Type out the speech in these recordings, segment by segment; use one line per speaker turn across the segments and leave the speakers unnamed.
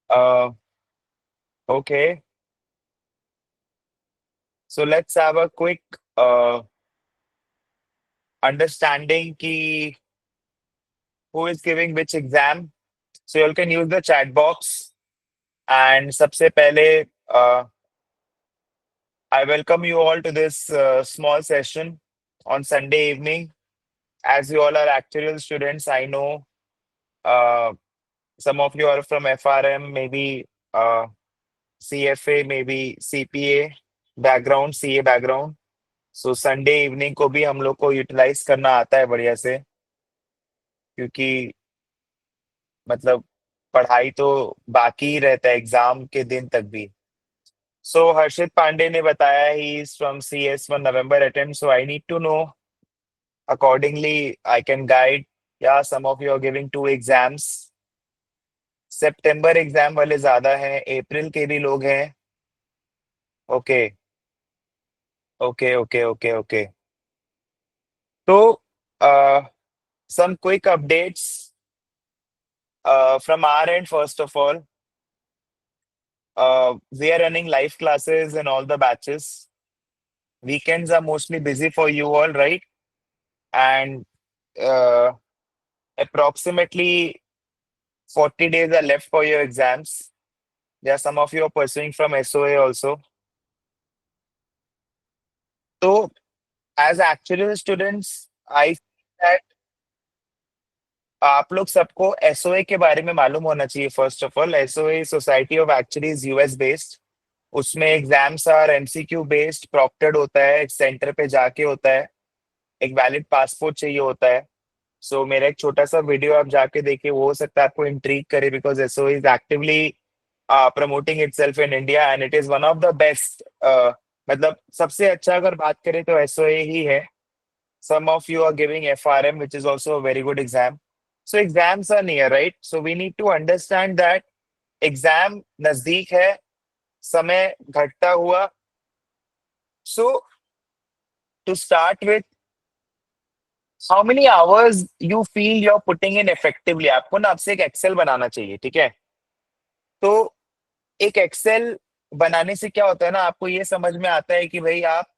Uh, okay, so let's have a quick uh, understanding ki who is giving which exam. So you can use the chat box. And सबसे पहले I welcome you all to this small session on Sunday evening. As you all are actuarial students, I know uh, some of you are from FRM, maybe uh, CFA, maybe CPA background, CA background. So Sunday evening को भी हम लोग को utilise करना आता है बढ़िया से, क्योंकि मतलब पढ़ाई तो बाकी ही रहता है एग्जाम के दिन तक भी. सो हर्षित पांडे ने बताया he is from CS1 November attempt, so I need to know accordingly I can guide. या some of you are giving 2 exams. सितंबर एग्जाम वाले ज्यादा हैं, अप्रैल के भी लोग हैं. Okay okay okay okay okay. तो some quick updates from our end. First of all, we are running live classes in all the batches. Weekends are mostly busy for you all, right? And uh, approximately 40 days are left for your exams. There are some of you are pursuing from SOA also. So, as actual students, I feel that आप लोग सबको SOA के बारे में मालूम होना चाहिए. First of all, SOA society of एक्चुअलीज US based. उसमें exams are MCQ based, proctored होता है, एक सेंटर पे जाके होता है, एक वैलिड पासपोर्ट चाहिए होता है. सो मेरा एक छोटा सा वीडियो आप जाके देखिए, वो हो सकता है आपको इंट्रीग करे, because SO is actively promoting itself in India and it is one of the best. मतलब सबसे अच्छा अगर बात करें तो एसओए ही है. some of you are giving FRM, which is also a very good exam. So exams are near, right? So we need to understand that exam नजदीक है, समय घटता हुआ. So to start with, how many hours you feel you are putting in effectively. आपको ना आपसे एक Excel बनाना चाहिए, ठीक है? तो एक एक्सेल बनाने से क्या होता है ना, आपको ये समझ में आता है कि भाई आप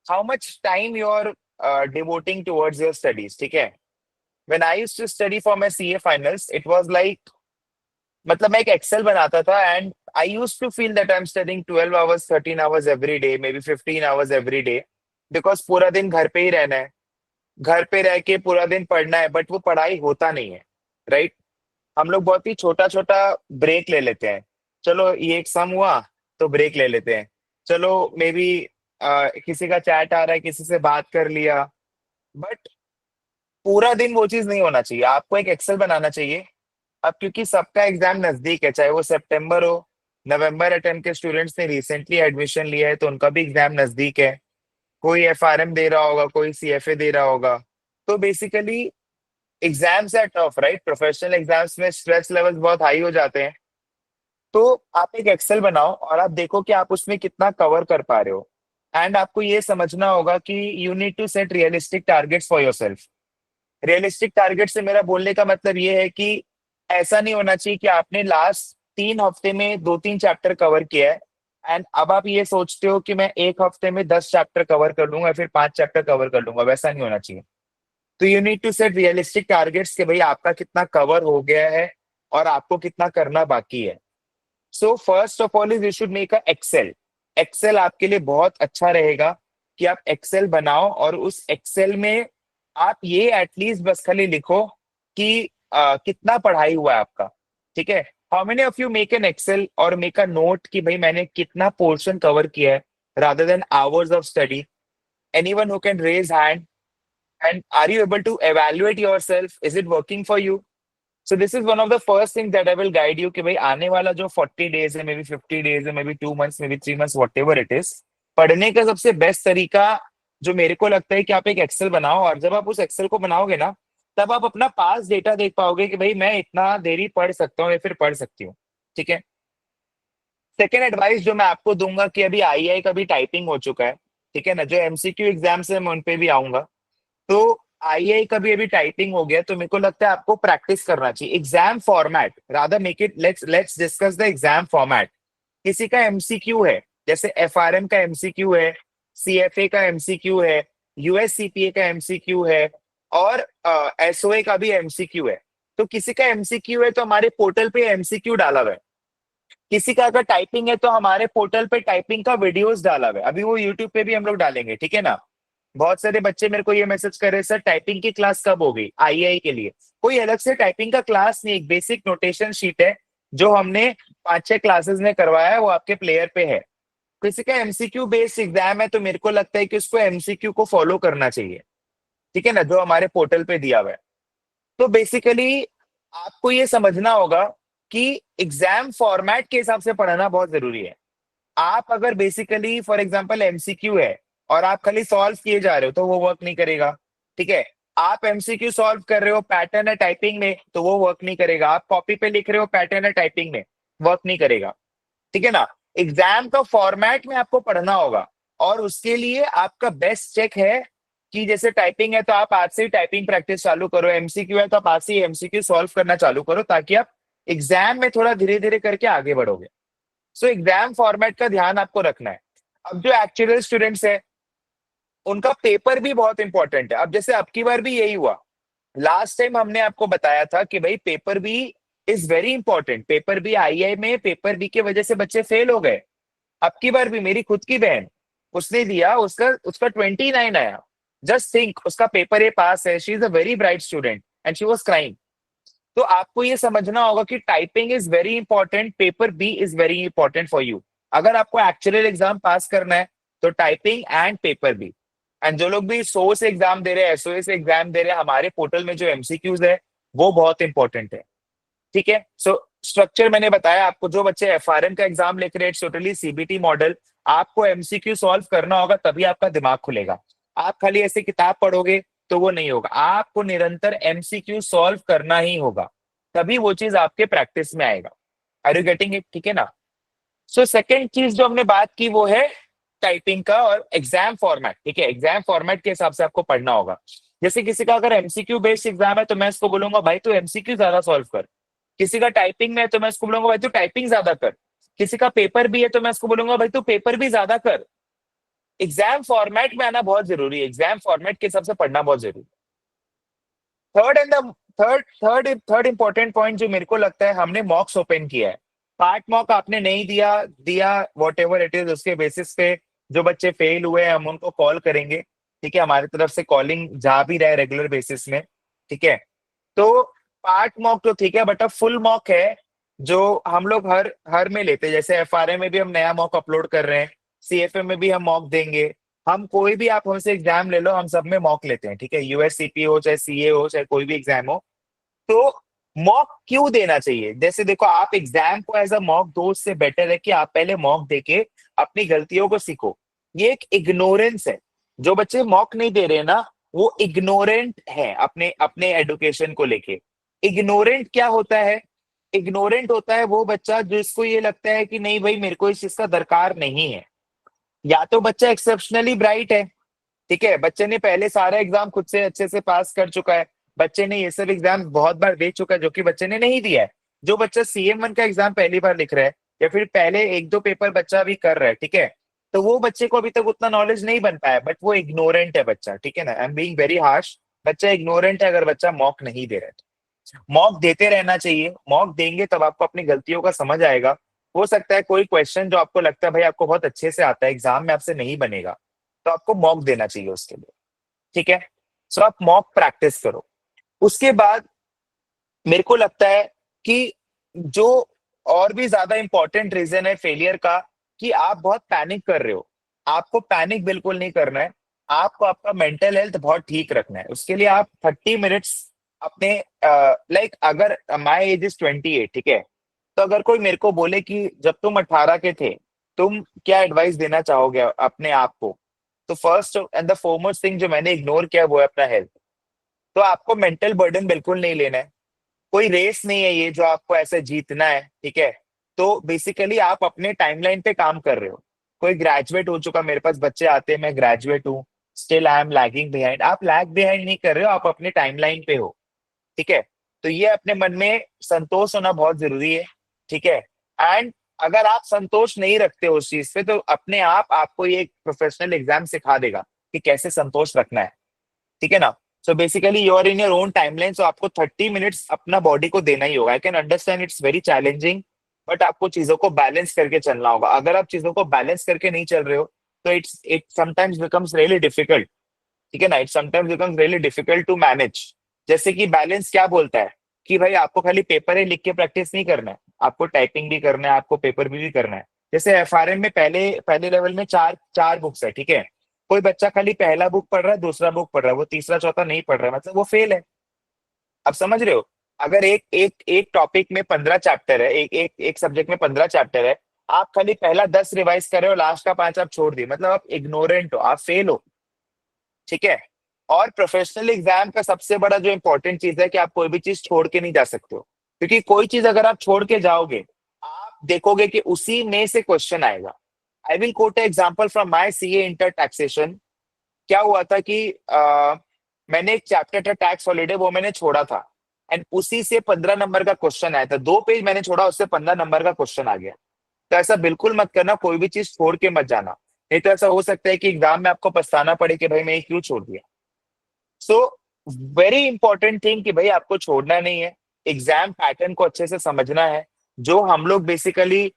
how much time you are devoting towards your studies, ठीक है? When I used to study for my CA finals, it was like, मतलब मैं एक एक्सेल बनाता था and I used to feel that I am studying 12 hours 13 hours every day, maybe 15 hours every day, because पूरा दिन घर पे ही रहना है, घर पे रह के पूरा दिन पढ़ना है, बट वो पढ़ाई होता नहीं है, राइट? हम लोग बहुत ही छोटा छोटा ब्रेक ले लेते हैं. चलो ये एक सम हुआ तो ब्रेक ले लेते हैं. चलो मे बी किसी का चैट आ रहा है, किसी से बात कर लिया, बट पूरा दिन वो चीज नहीं होना चाहिए. आपको एक एक्सेल बनाना चाहिए. अब क्योंकि सबका एग्जाम नजदीक है, चाहे वो सितंबर हो, नवंबर अटेम्प्ट के स्टूडेंट्स ने रिसेंटली एडमिशन लिया है तो उनका भी एग्जाम नजदीक है. कोई FRM दे रहा होगा, कोई CFA दे रहा होगा. तो basically exams are tough, right? Professional exams में स्ट्रेस लेवल्स बहुत हाई हो जाते हैं. तो आप एक एक्सेल बनाओ और आप देखो कि आप उसमें कितना कवर कर पा रहे हो. एंड आपको ये समझना होगा कि you need to set realistic targets for yourself. Realistic target से मेरा बोलने का मतलब ये है कि ऐसा नहीं होना चाहिए कि आपने लास्ट 3 हफ्ते में 2-3 चैप्टर कवर किया है एंड अब आप ये सोचते हो कि मैं एक हफ्ते में 10 चैप्टर कवर कर लूंगा, फिर 5 चैप्टर कवर कर लूंगा. वैसा नहीं होना चाहिए. तो you need to set realistic targets कि भाई आपका कितना कवर हो गया है और आपको कितना करना बाकी है. So first of all is you should make a excel. Excel आपके लिए बहुत अच्छा रहेगा कि आप एक्सेल बनाओ और उस एक्सेल में आप ये एटलीस्ट बस खाली लिखो कि कितना पढ़ाई हुआ है आपका, ठीक है? How many of you make an excel और मेक अ नोट कि भाई मैंने कितना पोर्शन कवर किया है, rather than hours of study. Anyone who can raise hand. And are you able to evaluate yourself? Is it working for you? So this is one of the first things that I will guide you कि भाई आने वाला जो 40 days है, may be 50 days है, may be 2 months, may be 3 months, whatever it is, पढ़ने का सबसे बेस्ट तरीका जो मेरे को लगता है कि आप एक एक्सेल बनाओ. और जब आप उस एक्सेल को बनाओगे ना, तब आप अपना पास डेटा देख पाओगे कि भाई मैं इतना देरी पढ़ सकता हूँ या फिर पढ़ सकती हूँ, ठीक है? सेकेंड एडवाइस जो मैं आपको दूंगा कि अभी आई का भी टाइपिंग हो चुका है, ठीक है ना? जो MCQ एग्जाम्स है मैं उन पे भी आऊंगा. तो आईआई का भी अभी टाइपिंग हो गया, तो मेरे को लगता है आपको प्रैक्टिस करना चाहिए। Exam format, rather make it, let's discuss the exam format. किसी का एमसीक्यू है, जैसे एफआरएम का एमसीक्यू है, सीएफए का एमसीक्यू है, यूएससीपीए का एमसीक्यू है, और एसओए का भी एमसीक्यू है। तो किसी का एमसीक्यू है तो हमारे पोर्टल पे एमसीक्यू डाला हुआ है। किसी का अगर टाइपिंग है तो हमारे पोर्टल पे टाइपिंग का वीडियोस डाला हुआ है, अभी वो यूट्यूब पे भी हम लोग डालेंगे, ठीक है ना। बहुत सारे बच्चे मेरे को ये मैसेज कर रहे हैं, सर टाइपिंग की क्लास कब होगी आईआई के लिए। कोई अलग से टाइपिंग का क्लास नहीं, एक बेसिक नोटेशन शीट है जो हमने 5-6 क्लासेस में करवाया है, वो आपके प्लेयर पे है। किसी का एमसीक्यू बेस्ड एग्जाम है तो मेरे को लगता है कि उसको एमसीक्यू को फॉलो करना चाहिए, ठीक है ना, जो हमारे पोर्टल पे दिया हुआ है। तो बेसिकली आपको ये समझना होगा कि एग्जाम फॉर्मेट के हिसाब से पढ़ना बहुत जरूरी है। आप अगर बेसिकली फॉर एग्जांपल एमसीक्यू है और आप खाली सॉल्व किए जा रहे हो तो वो वर्क नहीं करेगा, ठीक है। आप एमसीक्यू सॉल्व कर रहे हो, पैटर्न है टाइपिंग में, तो वो वर्क नहीं करेगा। आप कॉपी पे लिख रहे हो, पैटर्न है टाइपिंग में, वर्क नहीं करेगा, ठीक है ना। एग्जाम का फॉर्मेट में आपको पढ़ना होगा, और उसके लिए आपका बेस्ट चेक है कि जैसे टाइपिंग है तो आप आज से ही टाइपिंग प्रैक्टिस चालू करो, एमसीक्यू है तो आप आज से ही एमसीक्यू सॉल्व करना चालू करो, ताकि आप एग्जाम में थोड़ा धीरे धीरे करके आगे बढ़ोगे। सो एग्जाम फॉर्मेट का ध्यान आपको रखना है। अब जो एक्चुअल स्टूडेंट्स है उनका पेपर भी बहुत इंपॉर्टेंट है। अब जैसे अब की बार भी यही हुआ, लास्ट टाइम हमने आपको बताया था कि भाई paper B is very important. Paper B II में पेपर बी की वजह से बच्चे फेल हो गए। अब की बार भी मेरी खुद की बहन, उसने दिया, उसका उसका 29 आया। जस्ट थिंक, उसका पेपर ए पास है, she is a very bright student and she was crying. तो आपको ये समझना होगा कि typing is very important, paper B is very important for you. अगर आपको एक्चुअल एग्जाम पास करना है तो typing and paper B. And जो लोग भी सो से एग्जाम दे रहे हैं, एसओए से एग्जाम दे रहे हैं, हमारे पोर्टल में जो एमसीक्यूज है वो बहुत इंपॉर्टेंट है, ठीक है। सो स्ट्रक्चर मैंने बताया आपको। जो बच्चे एफआरएम का एग्जाम लिख रहे हैं, टोटली सीबीटी मॉडल, आपको एमसीक्यू सॉल्व करना होगा, तभी आपका दिमाग खुलेगा। आप खाली ऐसे किताब पढ़ोगे तो वो नहीं होगा, आपको निरंतर एमसीक्यू सॉल्व करना ही होगा, तभी वो चीज आपके प्रैक्टिस में आएगा। आर यू गेटिंग इट, ठीक है ना। सो सेकंड चीज जो हमने बात की वो है टाइपिंग का और एग्जाम फॉर्मेट, ठीक है। एग्जाम फॉर्मेट के हिसाब से आपको पढ़ना होगा। जैसे किसी का अगर एमसीक्यू बेस्ड एग्जाम है तो मैं इसको बोलूंगा भाई तू एमसीक्यू ज्यादा सॉल्व कर। किसी का टाइपिंग में है तो मैं इसको बोलूंगा भाई तू टाइपिंग ज्यादा कर। किसी का पेपर भी है तो मैं इसको बोलूंगा भाई तू पेपर भी ज्यादा कर। एग्जाम फॉर्मेट में आना बहुत जरूरी है, एग्जाम फॉर्मेट के हिसाब से पढ़ना बहुत जरूरी है। Third and the third important point जो मेरे को लगता है, हमने मॉक्स ओपन किया है। पार्ट मॉक आपने नहीं दिया, दिया वॉट एवर इट इज, उसके बेसिस पे जो बच्चे फेल हुए हैं हम उनको कॉल करेंगे, ठीक है। हमारी तरफ से कॉलिंग जा भी रहा है रेगुलर बेसिस में, ठीक है। तो पार्ट मॉक तो ठीक है, बट अब फुल मॉक है जो हम लोग हर हर में लेते हैं। जैसे एफआरए में भी हम नया मॉक अपलोड कर रहे हैं, सीएफए में भी हम मॉक देंगे। हम कोई भी, आप हमसे एग्जाम ले लो, हम सब में मॉक लेते हैं, ठीक है। यूएससीपी हो चाहे सीए हो चाहे कोई भी एग्जाम हो, तो मॉक क्यों देना चाहिए। जैसे देखो, आप एग्जाम को एज अ मॉक दो, उससे बेटर है कि आप पहले मॉक देके अपनी गलतियों को सीखो। ये एक इग्नोरेंस है, जो बच्चे मॉक नहीं दे रहे ना वो इग्नोरेंट है अपने अपने एडुकेशन को लेके। इग्नोरेंट क्या होता है, इग्नोरेंट होता है वो बच्चा जिसको ये लगता है कि नहीं भाई मेरे को इस चीज का दरकार नहीं है। या तो बच्चा एक्सेप्शनली ब्राइट है, ठीक है, बच्चे ने पहले सारा एग्जाम खुद से अच्छे से पास कर चुका है, बच्चे ने ये सब एग्जाम बहुत बार दे चुका है जो कि बच्चे ने नहीं दिया है। जो बच्चा CM1 का एग्जाम पहली बार लिख रहा है या फिर पहले एक दो पेपर बच्चा भी कर रहा है, ठीक है, तो वो बच्चे को अभी तक उतना नॉलेज नहीं बन पाया, बट वो इग्नोरेंट है बच्चा, ठीक है ना। I am being very harsh, बच्चा इग्नोरेंट है अगर बच्चा मॉक नहीं दे रहा है तो। मॉक देते रहना चाहिए, मॉक देंगे तब आपको अपनी गलतियों का समझ आएगा। हो सकता है कोई क्वेश्चन जो आपको लगता है भाई आपको बहुत अच्छे से आता है, एग्जाम में आपसे नहीं बनेगा, तो आपको मॉक देना चाहिए उसके लिए, ठीक है। सो आप मॉक प्रैक्टिस करो। उसके बाद मेरे को लगता है कि जो और भी ज्यादा इंपॉर्टेंट रीजन है फेलियर का, कि आप बहुत पैनिक कर रहे हो। आपको पैनिक बिल्कुल नहीं करना है, आपको आपका मेंटल हेल्थ बहुत ठीक रखना है। उसके लिए आप 30 मिनट्स अपने, लाइक अगर माई एज इज 28, ठीक है, तो अगर कोई मेरे को बोले कि जब तुम 18 के थे तुम क्या एडवाइस देना चाहोगे अपने आप को, तो first and the foremost thing जो मैंने इग्नोर किया वो है अपना हेल्थ। तो आपको मेंटल बर्डन बिल्कुल नहीं लेना है, कोई रेस नहीं है ये जो आपको ऐसे जीतना है, ठीक है। तो बेसिकली आप अपने टाइमलाइन पे काम कर रहे हो। कोई ग्रेजुएट हो चुका, मेरे पास बच्चे आते हैं, मैं ग्रेजुएट हूँ, still I am lagging behind. आप लैग बिहाइंड नहीं कर रहे हो, आप अपने टाइमलाइन पे हो। ठीक है, तो ये अपने मन में संतोष होना बहुत जरूरी है। ठीक है, एंड अगर आप संतोष नहीं रखते हो उस चीज पे, तो अपने आप आपको ये प्रोफेशनल एग्जाम सिखा देगा कि कैसे संतोष रखना है। ठीक है ना। So basically you are in your own timeline, so आपको 30 मिनट्स अपना बॉडी को देना ही होगा। I can understand it's very challenging, but आपको चीजों को बैलेंस करके चलना होगा। अगर आप चीजों को बैलेंस करके नहीं चल रहे हो, तो it sometimes becomes really difficult. ठीक है ना, it sometimes becomes really difficult to manage. जैसे कि बैलेंस क्या बोलता है कि भाई आपको खाली पेपर ही लिख के प्रैक्टिस नहीं करना है, आपको टाइपिंग भी करना है, आपको पेपर भी करना है। जैसे एफआरएम में पहले पहले लेवल में चार चार बुक्स है। ठीक है, कोई बच्चा खाली पहला बुक पढ़ रहा है, दूसरा बुक पढ़ रहा है, वो तीसरा चौथा नहीं पढ़ रहा है, मतलब वो फेल है। अब समझ रहे हो। अगर एक एक एक टॉपिक में 15 चैप्टर है, एक एक एक सब्जेक्ट में 15 चैप्टर है, आप खाली पहला 10 रिवाइज कर रहे हो, लास्ट का 5 आप छोड़ दिए, मतलब आप इग्नोरेंट हो, आप फेल हो। ठीक है, और प्रोफेशनल एग्जाम का सबसे बड़ा जो इंपॉर्टेंट चीज है कि आप कोई भी चीज छोड़ के नहीं जा सकते हो, क्योंकि कोई चीज अगर आप छोड़ के जाओगे, आप देखोगे कि उसी में से क्वेश्चन आएगा। I will quote example from my CA inter taxation. क्या हुआ था कि मैंने एक चैप्टर था टैक्स हॉलीडे, वो मैंने छोड़ा था, एंड उसी से 15 नंबर का क्वेश्चन आया था। 2 पेज मैंने छोड़ा, उससे 15 नंबर का क्वेश्चन आ गया। तो ऐसा बिल्कुल मत करना, कोई भी चीज छोड़ के मत जाना, नहीं तो ऐसा हो सकता है कि एग्जाम में आपको पछताना पड़े कि भाई मैं ये क्यों छोड़ दिया। सो वेरी इंपॉर्टेंट थिंग कि भाई आपको छोड़ना नहीं है, एग्जाम पैटर्न को अच्छे से समझना है। जो हम लोग बेसिकली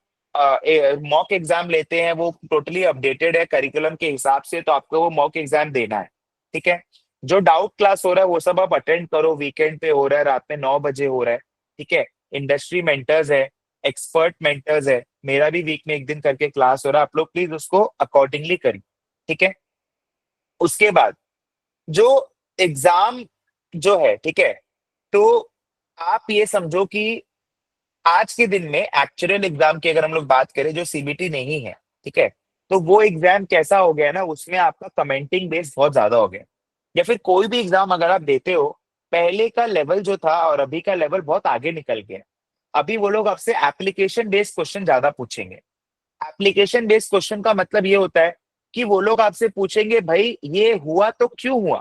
मॉक एग्जाम लेते हैं वो टोटली अपडेटेड है करिकुलम के हिसाब से, तो आपको वो मॉक एग्जाम देना है। ठीक है, जो डाउट क्लास हो रहा है वो सब आप अटेंड करो, वीकेंड पे हो रहा है, रात में 9 बजे हो रहा है। ठीक है, इंडस्ट्री मेंटर्स है, एक्सपर्ट मेंटर्स है, मेरा भी वीक में एक दिन करके क्लास हो रहा है, आप लोग प्लीज उसको अकॉर्डिंगली करिए। ठीक है, उसके बाद जो एग्जाम जो है, ठीक है, तो आप ये समझो कि आज के दिन में एक्चुअल एग्जाम की अगर हम लोग बात करें जो सीबीटी नहीं है, ठीक है, तो वो एग्जाम कैसा हो गया ना, उसमें आपका कमेंटिंग बेस बहुत ज्यादा हो गया। या फिर कोई भी एग्जाम अगर आप देते हो, पहले का लेवल जो था और अभी का लेवल बहुत आगे निकल गया। अभी वो लोग आपसे एप्लीकेशन बेस्ड क्वेश्चन ज्यादा पूछेंगे। एप्लीकेशन बेस्ड क्वेश्चन का मतलब ये होता है कि वो लोग आपसे पूछेंगे भाई ये हुआ तो क्यों हुआ।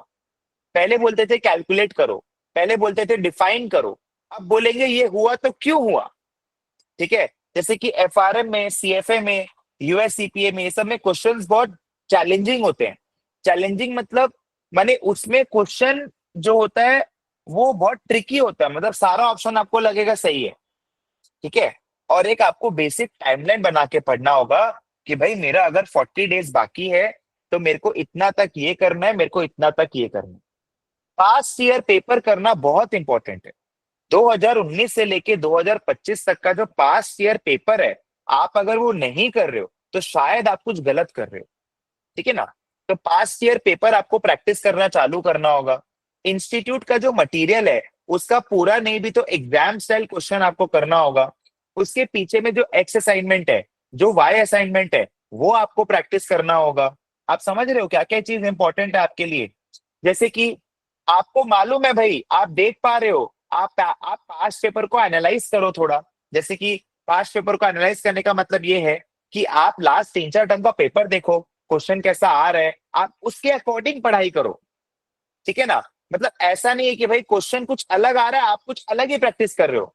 पहले बोलते थे कैलकुलेट करो, पहले बोलते थे डिफाइन करो, अब बोलेंगे ये हुआ तो क्यों हुआ। ठीक है, जैसे कि एफआरएम में, सीएफए में, यूएससीपीए में, ये सब में क्वेश्चंस बहुत चैलेंजिंग होते हैं। चैलेंजिंग मतलब माने उसमें क्वेश्चन जो होता है वो बहुत ट्रिकी होता है, मतलब सारा ऑप्शन आपको लगेगा सही है। ठीक है, और एक आपको बेसिक टाइमलाइन बना के पढ़ना होगा कि भाई मेरा अगर 40 डेज बाकी है, तो मेरे को इतना तक ये करना है, मेरे को इतना तक ये करना है। पास्ट ईयर पेपर करना बहुत इंपॉर्टेंट है। 2019 से लेके 2025 तक का जो पास्ट ईयर पेपर है, आप अगर वो नहीं कर रहे हो तो शायद आप कुछ गलत कर रहे हो। ठीक है ना। तो पास्ट ईयर पेपर आपको प्रैक्टिस करना चालू करना होगा। इंस्टीट्यूट का जो मटेरियल है उसका पूरा नहीं भी तो एग्जाम स्टाइल क्वेश्चन आपको करना होगा। उसके पीछे में जो एक्स असाइनमेंट है, जो वाई असाइनमेंट है, वो आपको प्रैक्टिस करना होगा। आप समझ रहे हो क्या क्या चीज इंपॉर्टेंट है आपके लिए। जैसे कि आपको मालूम है भाई, आप देख पा रहे हो, आप पास्ट पेपर को एनालाइज करो थोड़ा। जैसे कि पास्ट पेपर को एनालाइज करने का मतलब ये है कि आप लास्ट 3-4 टर्म का पेपर देखो, क्वेश्चन कैसा आ रहा है, आप उसके अकॉर्डिंग पढ़ाई करो। ठीक है ना। मतलब ऐसा नहीं है कि भाई क्वेश्चन कुछ अलग आ रहा है, आप कुछ अलग ही प्रैक्टिस कर रहे हो,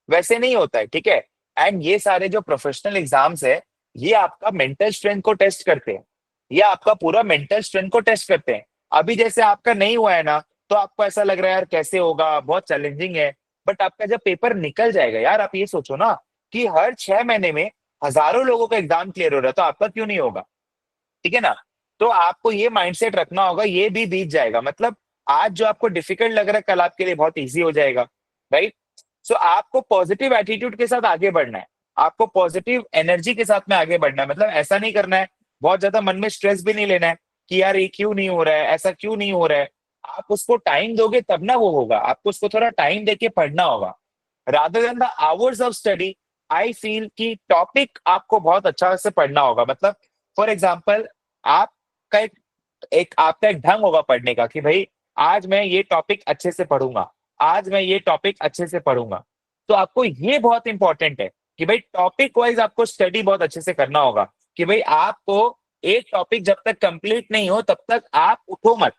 वैसे नहीं होता है। ठीक है, एंड ये सारे जो प्रोफेशनल एग्जाम्स है, ये आपका मेंटल स्ट्रेंथ को टेस्ट करते हैं, ये आपका पूरा मेंटल स्ट्रेंथ को टेस्ट करते हैं। अभी जैसे आपका नहीं हुआ है ना, तो आपको ऐसा लग रहा है यार कैसे होगा, बहुत चैलेंजिंग है। बट आपका जब पेपर निकल जाएगा यार, आप ये सोचो ना कि हर 6 महीने में हजारों लोगों का एग्जाम क्लियर हो रहा है, तो आपका क्यों नहीं होगा। ठीक है ना। तो आपको ये माइंडसेट रखना होगा, ये भी बीत जाएगा। मतलब आज जो आपको डिफिकल्ट लग रहा है, कल आपके लिए बहुत इजी हो जाएगा। राइट। सो आपको पॉजिटिव एटीट्यूड के साथ आगे बढ़ना है, आपको पॉजिटिव एनर्जी के साथ में आगे बढ़ना है। मतलब ऐसा नहीं करना है, बहुत ज्यादा मन में स्ट्रेस भी नहीं लेना है कि यार ये क्यों नहीं हो रहा है, ऐसा क्यों नहीं हो रहा है। आप उसको टाइम दोगे तब ना वो होगा, आपको उसको थोड़ा टाइम देके पढ़ना होगा। Rather than the hours of study, I feel कि टॉपिक आपको बहुत अच्छा से पढ़ना होगा। मतलब फॉर एग्जाम्पल, आपका आपका एक ढंग होगा पढ़ने का कि भाई आज मैं ये टॉपिक अच्छे से पढ़ूंगा, आज मैं ये टॉपिक अच्छे से पढ़ूंगा। तो आपको ये बहुत इंपॉर्टेंट है कि भाई टॉपिक वाइज आपको स्टडी बहुत अच्छे से करना होगा, कि भाई आपको एक टॉपिक जब तक कंप्लीट नहीं हो तब तक आप उठो मत।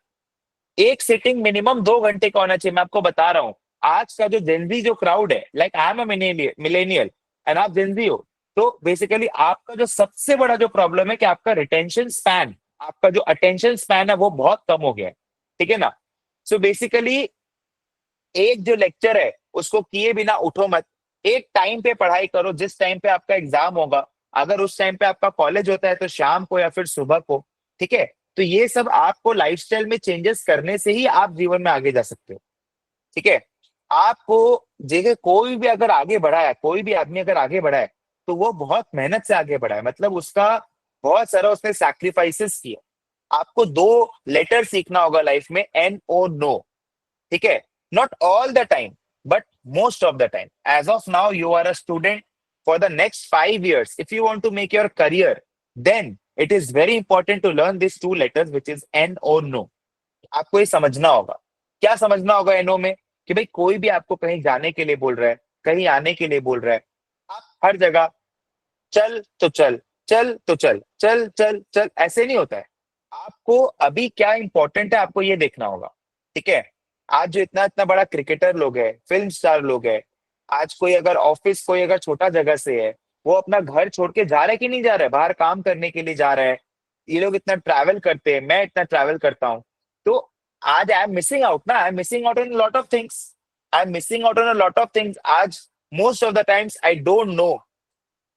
एक सिटिंग मिनिमम 2 घंटे का होना चाहिए। मैं आपको बता रहा हूँ, आज का जो जेनजी जो क्राउड है, like I am a millennial and आप जेनजी हो, तो बेसिकली आपका जो सबसे बड़ा जो प्रॉब्लम है कि आपका रिटेंशन स्पैन, आपका जो अटेंशन स्पैन है वो बहुत कम हो गया है। ठीक है ना? सो बेसिकली एक जो लेक्चर है उसको किए बिना उठो मत। एक टाइम पे पढ़ाई करो, जिस टाइम पे आपका एग्जाम होगा। अगर उस टाइम पे आपका कॉलेज होता है तो शाम को या फिर सुबह को। ठीक है? तो ये सब आपको लाइफस्टाइल में चेंजेस करने से ही आप जीवन में आगे जा सकते हो। ठीक है? आपको देखिए, कोई भी अगर आगे बढ़ा है, कोई भी आदमी अगर आगे बढ़ा है, तो वो बहुत मेहनत से आगे बढ़ा है। मतलब उसका बहुत सारा उसने सैक्रिफाइसेस किया। आपको दो लेटर सीखना होगा लाइफ में, एन ओ नो। ठीक है? Not all the time, but most of the time. As of now you are a student. For the next 5 years, if you want to make your career, then it is very important to learn these two letters, which is N or no. आपको ये समझना होगा। क्या समझना होगा एनो में? कि भाई कोई भी आपको कहीं जाने के लिए बोल रहा है, कहीं आने के लिए बोल रहा है, आप हर जगह चल तो चल, चल तो चल, चल चल चल, ऐसे नहीं होता है। आपको अभी क्या इंपॉर्टेंट है आपको ये देखना होगा। ठीक है? आज जो इतना इतना बड़ा क्रिकेटर लोग है, फिल्म स्टार लोग है, आज कोई अगर ऑफिस, कोई अगर छोटा जगह से है, वो अपना घर छोड़ के जा रहा है कि नहीं जा रहा है, बाहर काम करने के लिए जा रहा है। ये लोग इतना ट्रैवल करते हैं, मैं इतना ट्रैवल करता हूँ। तो आज आई एम मिसिंग आउट ना, I am missing out on lot of things. I am missing out on a lot of things आज। Most of the times I don't know.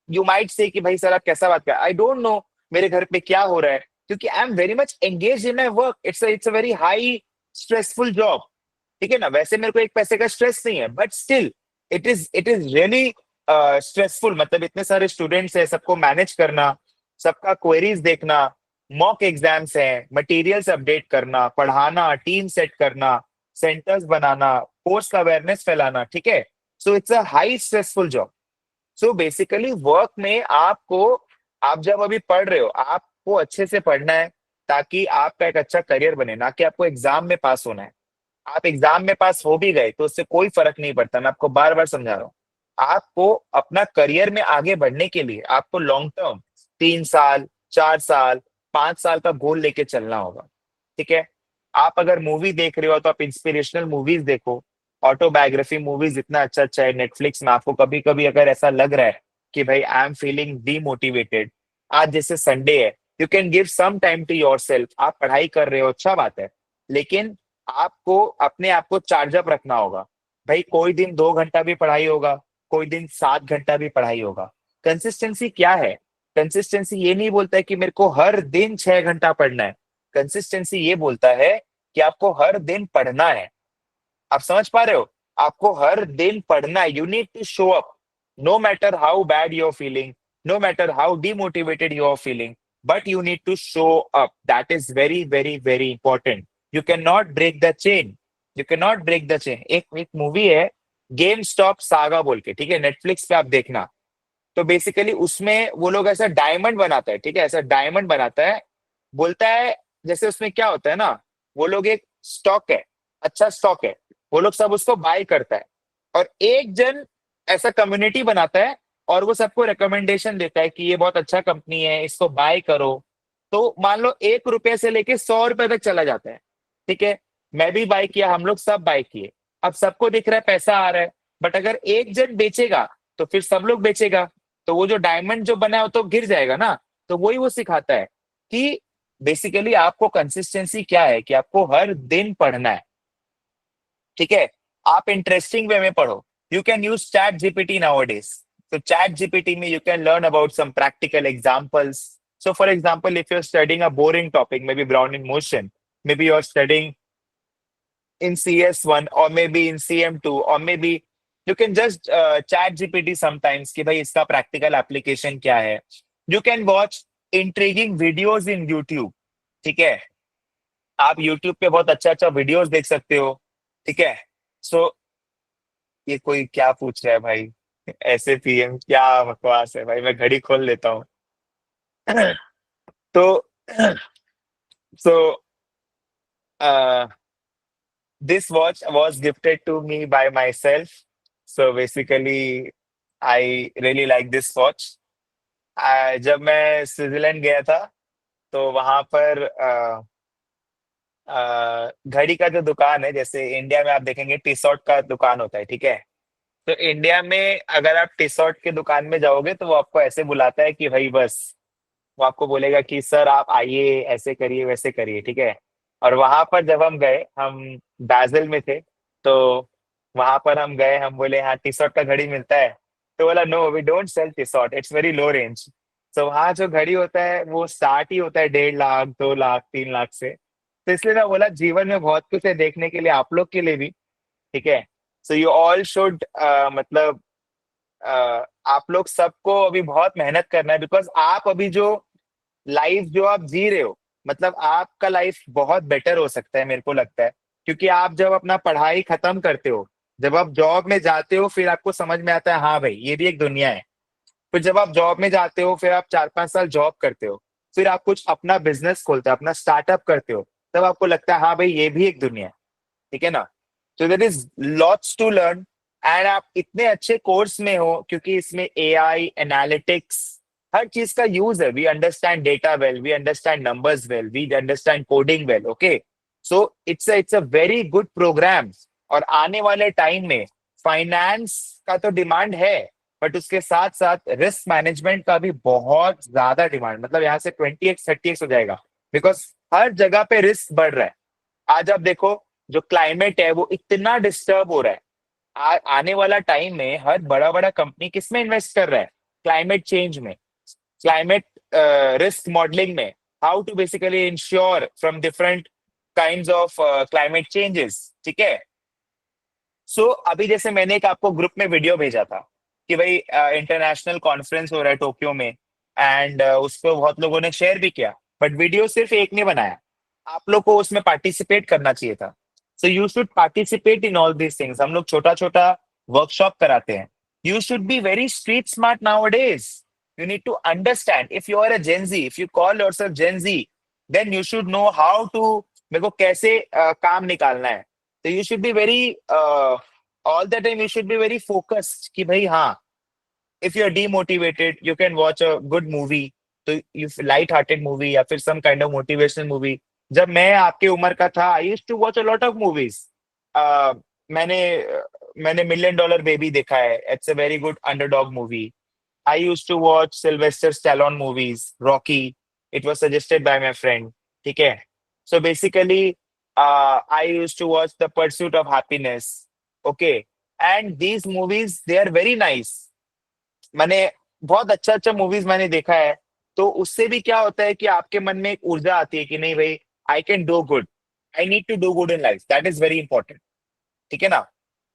You might say कि भाई sir आप कैसा बात कर, आई don't no मेरे घर पे क्या हो रहा है, क्योंकि आई am very much engage in my work. It's a very high stressful job. ठीक है ना? वैसे मेरे को एक पैसे का स्ट्रेस नहीं है, but still it is really stressful. मतलब इतने सारे स्टूडेंट्स है, सबको मैनेज करना, सबका क्वेरीज देखना, मॉक एग्जाम्स हैं, मटेरियल्स अपडेट करना, पढ़ाना, टीम सेट करना, सेंटर्स बनाना, कोर्स का अवेयरनेस फैलाना। ठीक है? सो it's a high stressful job. So basically work में आपको, आप जब अभी पढ़ रहे हो, आपको अच्छे से पढ़ना है ताकि आपका एक अच्छा करियर बने, ना कि आपको एग्जाम में पास होना है। आप एग्जाम में पास हो भी गए तो उससे कोई फर्क नहीं पड़ता। मैं आपको बार बार समझा रहा हूँ। आपको अपना करियर में आगे बढ़ने के लिए आपको लॉन्ग टर्म 3 साल, 4 साल, 5 साल का गोल लेके चलना होगा। ठीक है? आप अगर मूवी देख रहे हो तो आप इंस्पिरेशनल मूवीज देखो। ऑटोबायोग्राफी मूवीज इतना अच्छा अच्छा है नेटफ्लिक्स में। आपको कभी कभी अगर ऐसा लग रहा है कि भाई आई एम फीलिंग डीमोटिवेटेड, आज जैसे संडे है, you can give some time to yourself. आप पढ़ाई कर रहे हो, अच्छा बात है, लेकिन आपको अपने आप को चार्ज अप रखना होगा। भाई कोई दिन 2 घंटा भी पढ़ाई होगा, कोई दिन 7 घंटा भी पढ़ाई होगा। कंसिस्टेंसी क्या है? कंसिस्टेंसी ये नहीं बोलता है कि मेरे को हर दिन 6 घंटा पढ़ना है। कंसिस्टेंसी ये बोलता है कि आपको हर दिन पढ़ना है। आप समझ पा रहे हो? आपको हर दिन पढ़ना है। You need to show up, no matter how bad you are feeling, no matter how demotivated you are feeling, but you need to show up. That is very very very important. You can not break the chain. You can not break the chain. एक एक movie है game stop saga बोल के, ठीक है? Netflix पे आप देखना। तो बेसिकली उसमें वो लोग ऐसा डायमंड बनाता है, ठीक है? ऐसा डायमंड बनाता है, बोलता है, जैसे उसमें क्या होता है ना, वो लोग एक स्टॉक है, अच्छा स्टॉक है, वो लोग सब उसको बाय करता है, और एक जन ऐसा कम्युनिटी बनाता है और वो सबको रिकमेंडेशन देता है कि ये बहुत अच्छा कंपनी है, इसको बाय करो। तो मान लो 1 रुपए से लेके 100 रुपए तक चला जाता है। ठीक है? मैं भी बाय किया, हम लोग सब बाय किए। अब सबको दिख रहा है पैसा आ रहा है, बट अगर एक जन बेचेगा तो फिर सब लोग बेचेगा, तो वो जो डायमंड जो बना है वो तो गिर जाएगा ना। तो वही वो सिखाता है कि बेसिकली आपको कंसिस्टेंसी क्या है, कि आपको हर दिन पढ़ना है। ठीक है? आप इंटरेस्टिंग वे में पढ़ो। You can use ChatGPT nowadays. तो चैट जीपीटी में you can learn about some practical examples. So for example, if you're studying a boring topic, maybe Brown in motion, maybe you're studying in CS1 or maybe in CM2, or maybe you can just chat GPT sometimes कि भाई इसका practical application क्या है। You can watch intriguing videos in YouTube। ठीक है? आप YouTube पे बहुत अच्छा अच्छा वीडियोस देख सकते हो। ठीक है? सो ये कोई क्या पूछ रहा है भाई? ऐसे पीएम क्या बकवास है भाई, मैं घड़ी खोल लेता हूँ। तो सो this watch was gifted to me by myself. So basically, I really like this watch. जब मैं स्विट्जरलैंड गया था तो वहां पर घड़ी का जो दुकान है, जैसे इंडिया में आप देखेंगे टी-शर्ट का दुकान होता है, ठीक है। तो इंडिया में अगर आप टी-शर्ट के दुकान में जाओगे तो वो आपको ऐसे बुलाता है कि भाई बस, वो आपको बोलेगा कि सर आप आइए, ऐसे करिए वैसे करिए, ठीक है। और वहां पर जब हम गए, हम बाजिल में थे, तो वहां पर हम गए, हम बोले हाँ टी शर्ट का घड़ी मिलता है। तो बोला no we don't sell T shirt, it's very low range. तो वहाँ जो घड़ी होता है वो स्टार्ट ही होता है 1.5 लाख 2 लाख 3 लाख से। तो इसलिए मैं बोला जीवन में बहुत कुछ है देखने के लिए, आप लोग के लिए भी, ठीक है। सो यू ऑल शुड मतलब आप लोग सबको अभी बहुत मेहनत करना है, बिकॉज आप अभी जो लाइफ जो आप जी रहे हो, मतलब आपका लाइफ बहुत बेटर हो सकता है मेरे को लगता है। क्योंकि आप जब अपना पढ़ाई खत्म करते हो, जब आप जॉब में जाते हो, फिर आपको समझ में आता है हाँ भाई ये भी एक दुनिया है। फिर जब आप जॉब में जाते हो, फिर आप 4-5 साल जॉब करते हो, फिर आप कुछ अपना बिजनेस खोलते हो, अपना स्टार्टअप करते हो, तब आपको लगता है हाँ भाई ये भी एक दुनिया है, ठीक है ना। So there is lots to learn. And आप इतने अच्छे कोर्स में हो क्योंकि इसमें एआई एनालिटिक्स हर चीज का यूज है। We understand data well, we understand numbers well, we understand coding well, okay. So it's a very good program. और आने वाले टाइम में फाइनेंस का तो डिमांड है, बट उसके साथ साथ रिस्क मैनेजमेंट का भी बहुत ज्यादा डिमांड, मतलब यहाँ से 20x 30x हो जाएगा। बिकॉज हर जगह पे रिस्क बढ़ रहा है। आज आप देखो, जो क्लाइमेट है वो इतना डिस्टर्ब हो रहा है। आने वाला टाइम में हर बड़ा बड़ा कंपनी किस में इन्वेस्ट कर रहा है? क्लाइमेट चेंज में, क्लाइमेट रिस्क मॉडलिंग में, how to basically insure from different kind of climate changes, ठीक है। सो अभी जैसे मैंने एक आपको ग्रुप में वीडियो भेजा था कि भाई इंटरनेशनल कॉन्फ्रेंस हो रहा है टोक्यो में, एंड उसको बहुत लोगों ने शेयर भी किया, बट वीडियो सिर्फ एक ने बनाया। आप लोग को उसमें पार्टिसिपेट करना चाहिए था। So you should participate in all these things. हम लोग छोटा छोटा वर्कशॉप कराते हैं। You should be very street smart nowadays. You need to understand, if you are a Gen Z, if you call yourself Gen Z, then you should know how to, मेरे को कैसे काम निकालना है। तो you should be very all the time, you should be very focused कि भाई हाँ, if you are demotivated you can watch a good movie. तो यू लाइट हार्टेड मूवी या फिर some kind of motivational movie. जब मैं आपके उम्र का था, I used to watch a lot of movies. मैंने मैंने मिलियन डॉलर बेबी देखा है, it's a very good underdog movie. I used to watch Sylvester Stallone movies, Rocky. It was suggested by my friend. ठीक है. So basically, I used to watch The Pursuit of Happiness. Okay. And these movies, they are very nice. मैंने बहुत अच्छा अच्छा movies मैंने देखा है। तो उससे भी क्या होता है कि आपके मन में एक ऊर्जा आती है कि नहीं भाई, I can do good, I need to do good in life, that is very important, ठीक है ना।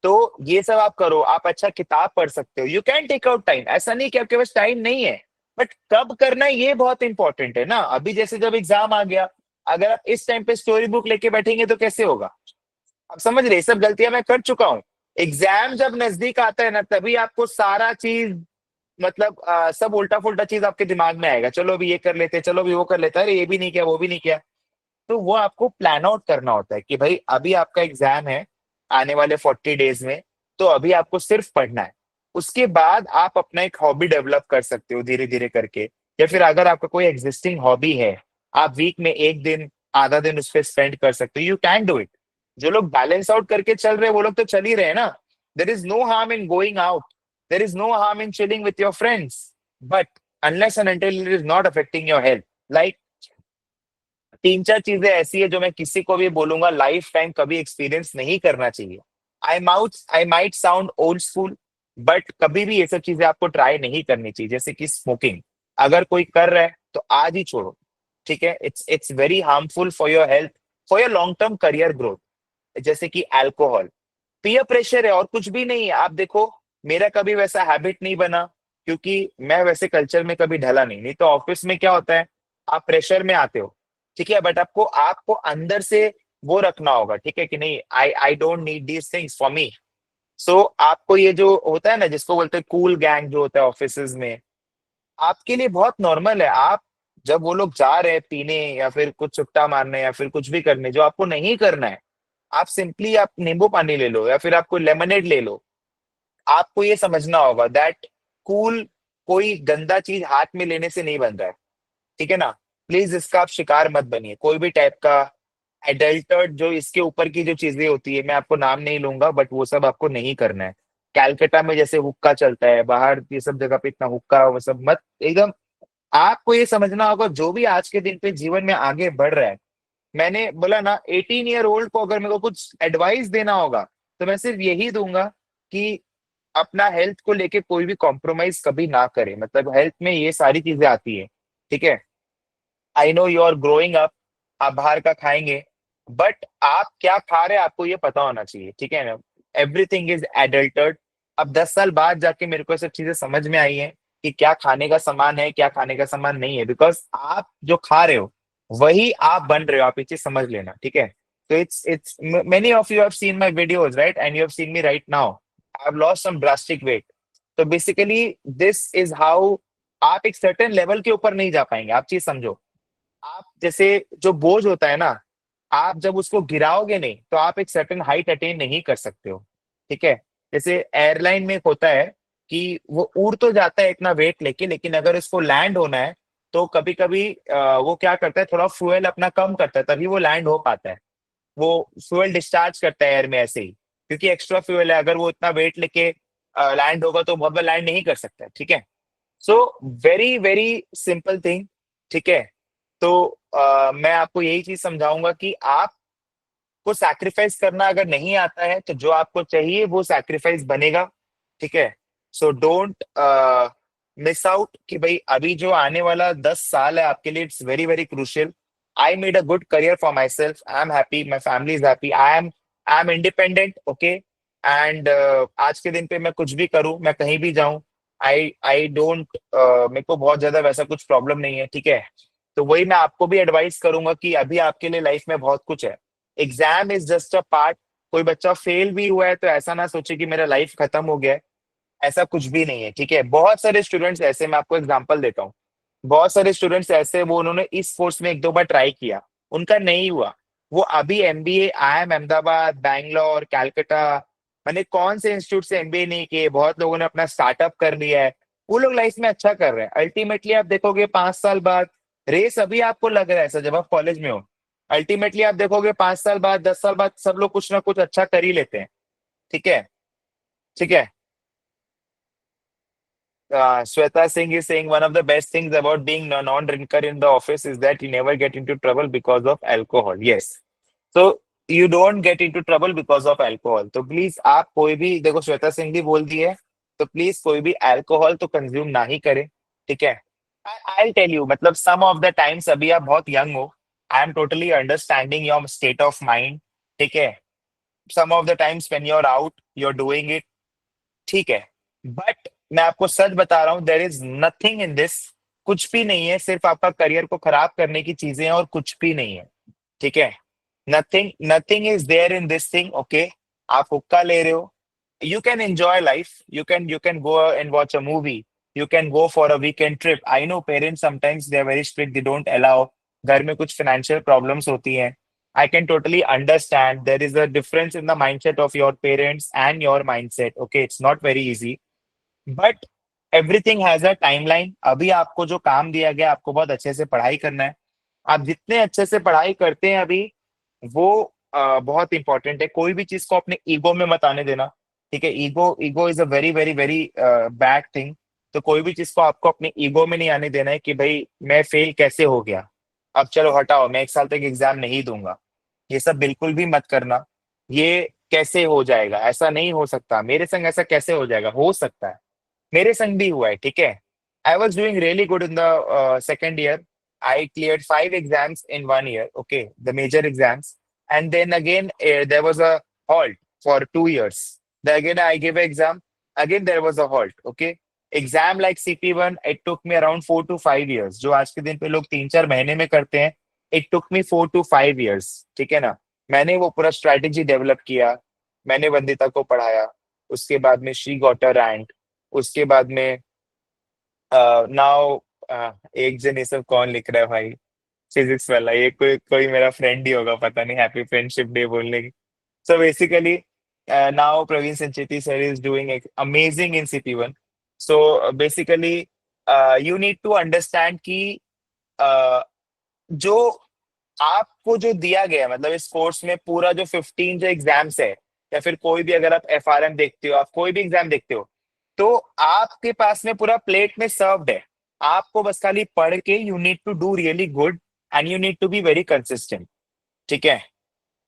तो ये सब आप करो, आप अच्छा किताब पढ़ सकते हो, you can take out time, ऐसा नहीं कि आपके पास टाइम नहीं है, बट कब करना है ये बहुत इंपॉर्टेंट है ना। अभी जैसे जब एग्जाम आ गया, अगर आप इस टाइम पे स्टोरी बुक लेके बैठेंगे तो कैसे होगा? आप समझ रहे, ये सब गलतियां मैं कर चुका हूँ। एग्जाम जब नजदीक आता है ना, तभी आपको सारा चीज, मतलब सब उल्टा फुल्टा चीज आपके दिमाग में आएगा, चलो अभी ये कर लेते हैं, चलो अभी वो कर लेते हैं, अरे ये भी नहीं किया वो भी नहीं किया। तो वो आपको प्लान आउट करना होता है कि भाई अभी आपका एग्जाम है आने वाले 40 डेज में, तो अभी आपको सिर्फ पढ़ना है। उसके बाद आप अपना एक हॉबी डेवलप कर सकते हो धीरे धीरे करके। या फिर अगर आपका कोई एग्जिस्टिंग हॉबी है, आप वीक में एक दिन आधा दिन उस पर स्पेंड कर सकते हो, यू कैन डू इट। जो लोग बैलेंस आउट करके चल रहे हैं वो लोग तो चल ही रहे हैं ना। There is no harm in going out, there is no harm in chilling with your friends, but unless and until it is not affecting your health. Like तीन चार चीजें ऐसी है जो मैं किसी को भी बोलूंगा लाइफ टाइम कभी एक्सपीरियंस नहीं करना चाहिए। I might sound old school, but कभी भी ये सब चीजें आपको ट्राई नहीं करनी चाहिए। जैसे कि स्मोकिंग, अगर कोई कर रहा है तो आज ही छोड़ो, ठीक है। It's very harmful for your health, for your long term career growth. जैसे कि अल्कोहल, पीयर प्रेशर है और कुछ भी नहीं है। आप देखो, मेरा कभी वैसा हैबिट नहीं बना क्योंकि मैं वैसे कल्चर में कभी ढला नहीं। नहीं तो ऑफिस में क्या होता है, आप प्रेशर में आते हो, ठीक है, बट आपको आपको अंदर से वो रखना होगा, ठीक है कि नहीं, I I don't need these things for me. So आपको ये जो होता है ना, जिसको बोलते हैं कूल गैंग जो होता है ऑफिस में, आपके लिए बहुत नॉर्मल है। आप जब वो लोग जा रहे हैं पीने या फिर कुछ सुट्टा मारने या फिर कुछ भी करने, जो आपको नहीं करना है, आप सिंपली आप नींबू पानी ले लो या फिर आपको लेमनेड ले लो। आपको ये समझना होगा दैट कूल कोई गंदा चीज हाथ में लेने से नहीं बन रहा है, ठीक है ना। प्लीज इसका आप शिकार मत बनिए, कोई भी टाइप का एडल्टर्ड जो इसके ऊपर की जो चीजें होती है, मैं आपको नाम नहीं लूंगा, बट वो सब आपको नहीं करना है। कैलकाटा में जैसे हुक्का चलता है बाहर, ये सब जगह पे इतना हुक्का वो सब मत एकदम। आपको ये समझना होगा जो भी आज के दिन पे जीवन में आगे बढ़ रहा है, मैंने बोला ना 18 ईयर ओल्ड को अगर मेरे को कुछ एडवाइस देना होगा तो मैं सिर्फ यही दूंगा कि अपना हेल्थ को लेके कोई भी कॉम्प्रोमाइज कभी ना करे। मतलब हेल्थ में ये सारी चीजें आती है, ठीक है। I know you are growing up, आप बाहर का खाएंगे, बट आप क्या खा रहे हैं आपको ये पता होना चाहिए, ठीक है ना। Everything is adulterated. अब 10 साल बाद जाके मेरे को ये सब चीजें समझ में आई है कि क्या खाने का सामान है क्या खाने का सामान नहीं है, बिकॉज आप जो खा रहे हो वही आप बन रहे हो, आप ये चीज समझ लेना, ठीक है। तो it's many of you have seen my videos right, and you have seen me right now, I have lost some drastic weight. तो बेसिकली दिस इज हाउ, आप एक सर्टेन लेवल के ऊपर नहीं जा पाएंगे, आप चीज समझो। आप जैसे जो बोझ होता है ना, आप जब उसको गिराओगे नहीं तो आप एक सर्टेन हाइट अटेन नहीं कर सकते हो, ठीक है। जैसे एयरलाइन में एक होता है कि वो उड़ तो जाता है इतना वेट लेके, लेकिन अगर इसको लैंड होना है तो कभी कभी वो क्या करता है, थोड़ा फ्यूल अपना कम करता है तभी वो लैंड हो पाता है। वो फ्यूल डिस्चार्ज करता है एयर में ऐसे ही, क्योंकि एक्स्ट्रा फ्यूल है। अगर वो इतना वेट लेके लैंड होगा तो बहुत बार लैंड नहीं कर सकता है, ठीक है। So very very simple thing, ठीक है। तो मैं आपको यही चीज समझाऊंगा कि आपको सैक्रिफाइस करना अगर नहीं आता है तो जो आपको चाहिए वो सैक्रिफाइस बनेगा, ठीक है। सो डोंट मिस आउट कि भाई अभी जो आने वाला 10 साल है आपके लिए, it's very very crucial. I made a good career for my self, I am happy, my family is happy, I am independent, okay. And आज के दिन पे मैं कुछ भी करूं, मैं कहीं भी जाऊं, आई डोंट, मेरे को बहुत ज्यादा वैसा कुछ प्रॉब्लम नहीं है, ठीक है। तो वही मैं आपको भी एडवाइस करूंगा कि अभी आपके लिए लाइफ में बहुत कुछ है। Exam is just a part. कोई बच्चा फेल भी हुआ है तो ऐसा ना सोचे कि मेरा लाइफ खत्म हो गया है, ऐसा कुछ भी नहीं है, ठीक है। बहुत सारे स्टूडेंट्स ऐसे, मैं आपको एग्जांपल देता हूँ, बहुत सारे स्टूडेंट्स ऐसे, वो उन्होंने इस कोर्स में एक दो बार ट्राई किया, उनका नहीं हुआ, वो अभी एमबीए IIM अहमदाबाद, बैंगलोर, कैलकाटा, मैंने कौन से इंस्टीट्यूट से एमबीए नहीं किए, बहुत लोगों ने अपना स्टार्टअप कर लिया है, वो लोग लाइफ में अच्छा कर रहे हैं। अल्टीमेटली आप देखोगे 5 साल बाद, रेस अभी आपको लग रहा है ऐसा जब आप कॉलेज में हो, अल्टीमेटली आप देखोगे 5 साल बाद 10 साल बाद सब लोग कुछ ना कुछ अच्छा कर ही लेते हैं, ठीक है। ठीक है। Sweta Singh is saying one of the best things about being a non-drinker in the office is that you never get into trouble because of alcohol. Yes. So you don't get into trouble because of alcohol. तो please आप कोई भी देखो, श्वेता सिंह भी बोल दी है, तो please कोई भी अल्कोहल तो कंज्यूम ना ही करें, ठीक है। आई टेल यू, मतलब सम ऑफ द टाइम्स अभी आप बहुत यंग हो, I am totally understanding your state of mind, ठीक है। Some of the times when you are out you are doing it, ठीक है। बट मैं आपको सच बता रहा हूं, there is nothing in this, कुछ भी नहीं है, सिर्फ आपका करियर को खराब करने की चीजें हैं और कुछ भी नहीं है, ठीक है। Nothing nothing is there in this thing, okay. आप हुक्का ले रहे हो, you can enjoy life, you can go and watch a movie, you can go for a weekend trip. I know parents sometimes they are very strict, they don't allow, घर में कुछ financial problems होती हैं, I can totally understand, there is a difference in the mindset of your parents and your mindset, okay, it's not very easy, but everything has a timeline। अभी आपको जो काम दिया गया, आपको बहुत अच्छे से पढ़ाई करना है, आप जितने अच्छे से पढ़ाई करते हैं अभी, वो बहुत इंपॉर्टेंट है। कोई भी चीज को अपने ईगो में मत आने देना, ठीक है। Ego ego is a very very very bad thing. तो कोई भी चीज को आपको अपने ईगो में नहीं आने देना है कि भाई मैं फेल कैसे हो गया, अब चलो हटाओ मैं 1 साल तक एग्जाम नहीं दूंगा, ये सब बिल्कुल भी मत करना। ये कैसे हो जाएगा, ऐसा नहीं हो सकता, मेरे संग ऐसा कैसे हो जाएगा, हो सकता है, मेरे संग भी हुआ है, ठीक है। I was doing really good in the second year, I cleared 5 exams in 1 year, okay, the major exams. And then again, there was a halt for 2 years. Then again, I gave an exam. Again, there was a halt, okay. Exam like CP1, it took me around 4 to 5 years. जो आज के दिन पे लोग 3-4 महीने में करते हैं, it took me 4 to 5 years, ठीक है ना। मैंने वो पूरा स्ट्रैटेजी डेवलप किया, मैंने वंदिता को पढ़ाया, उसके बाद में शी गॉट अ रैंक, उसके बाद में नाउ एक जन, ये सब कौन लिख रहा है भाई, फिजिक्स वाला, ये कोई कोई मेरा फ्रेंड ही होगा, पता नहीं, हैप्पी फ्रेंडशिप डे बोलने की। So basically now Praveen Sancheti sir is doing amazing in CP1। So basically you need to understand कि जो आपको जो दिया गया है, मतलब इस कोर्स में पूरा जो 15 जो एग्जाम्स है, या फिर कोई भी अगर आप एफआरएम देखते हो, आप कोई भी एग्जाम देखते हो, तो आपके पास में पूरा प्लेट में सर्व्ड है। आपको बस खाली पढ़ के you need to do really good and you need to be very consistent. ठीक है।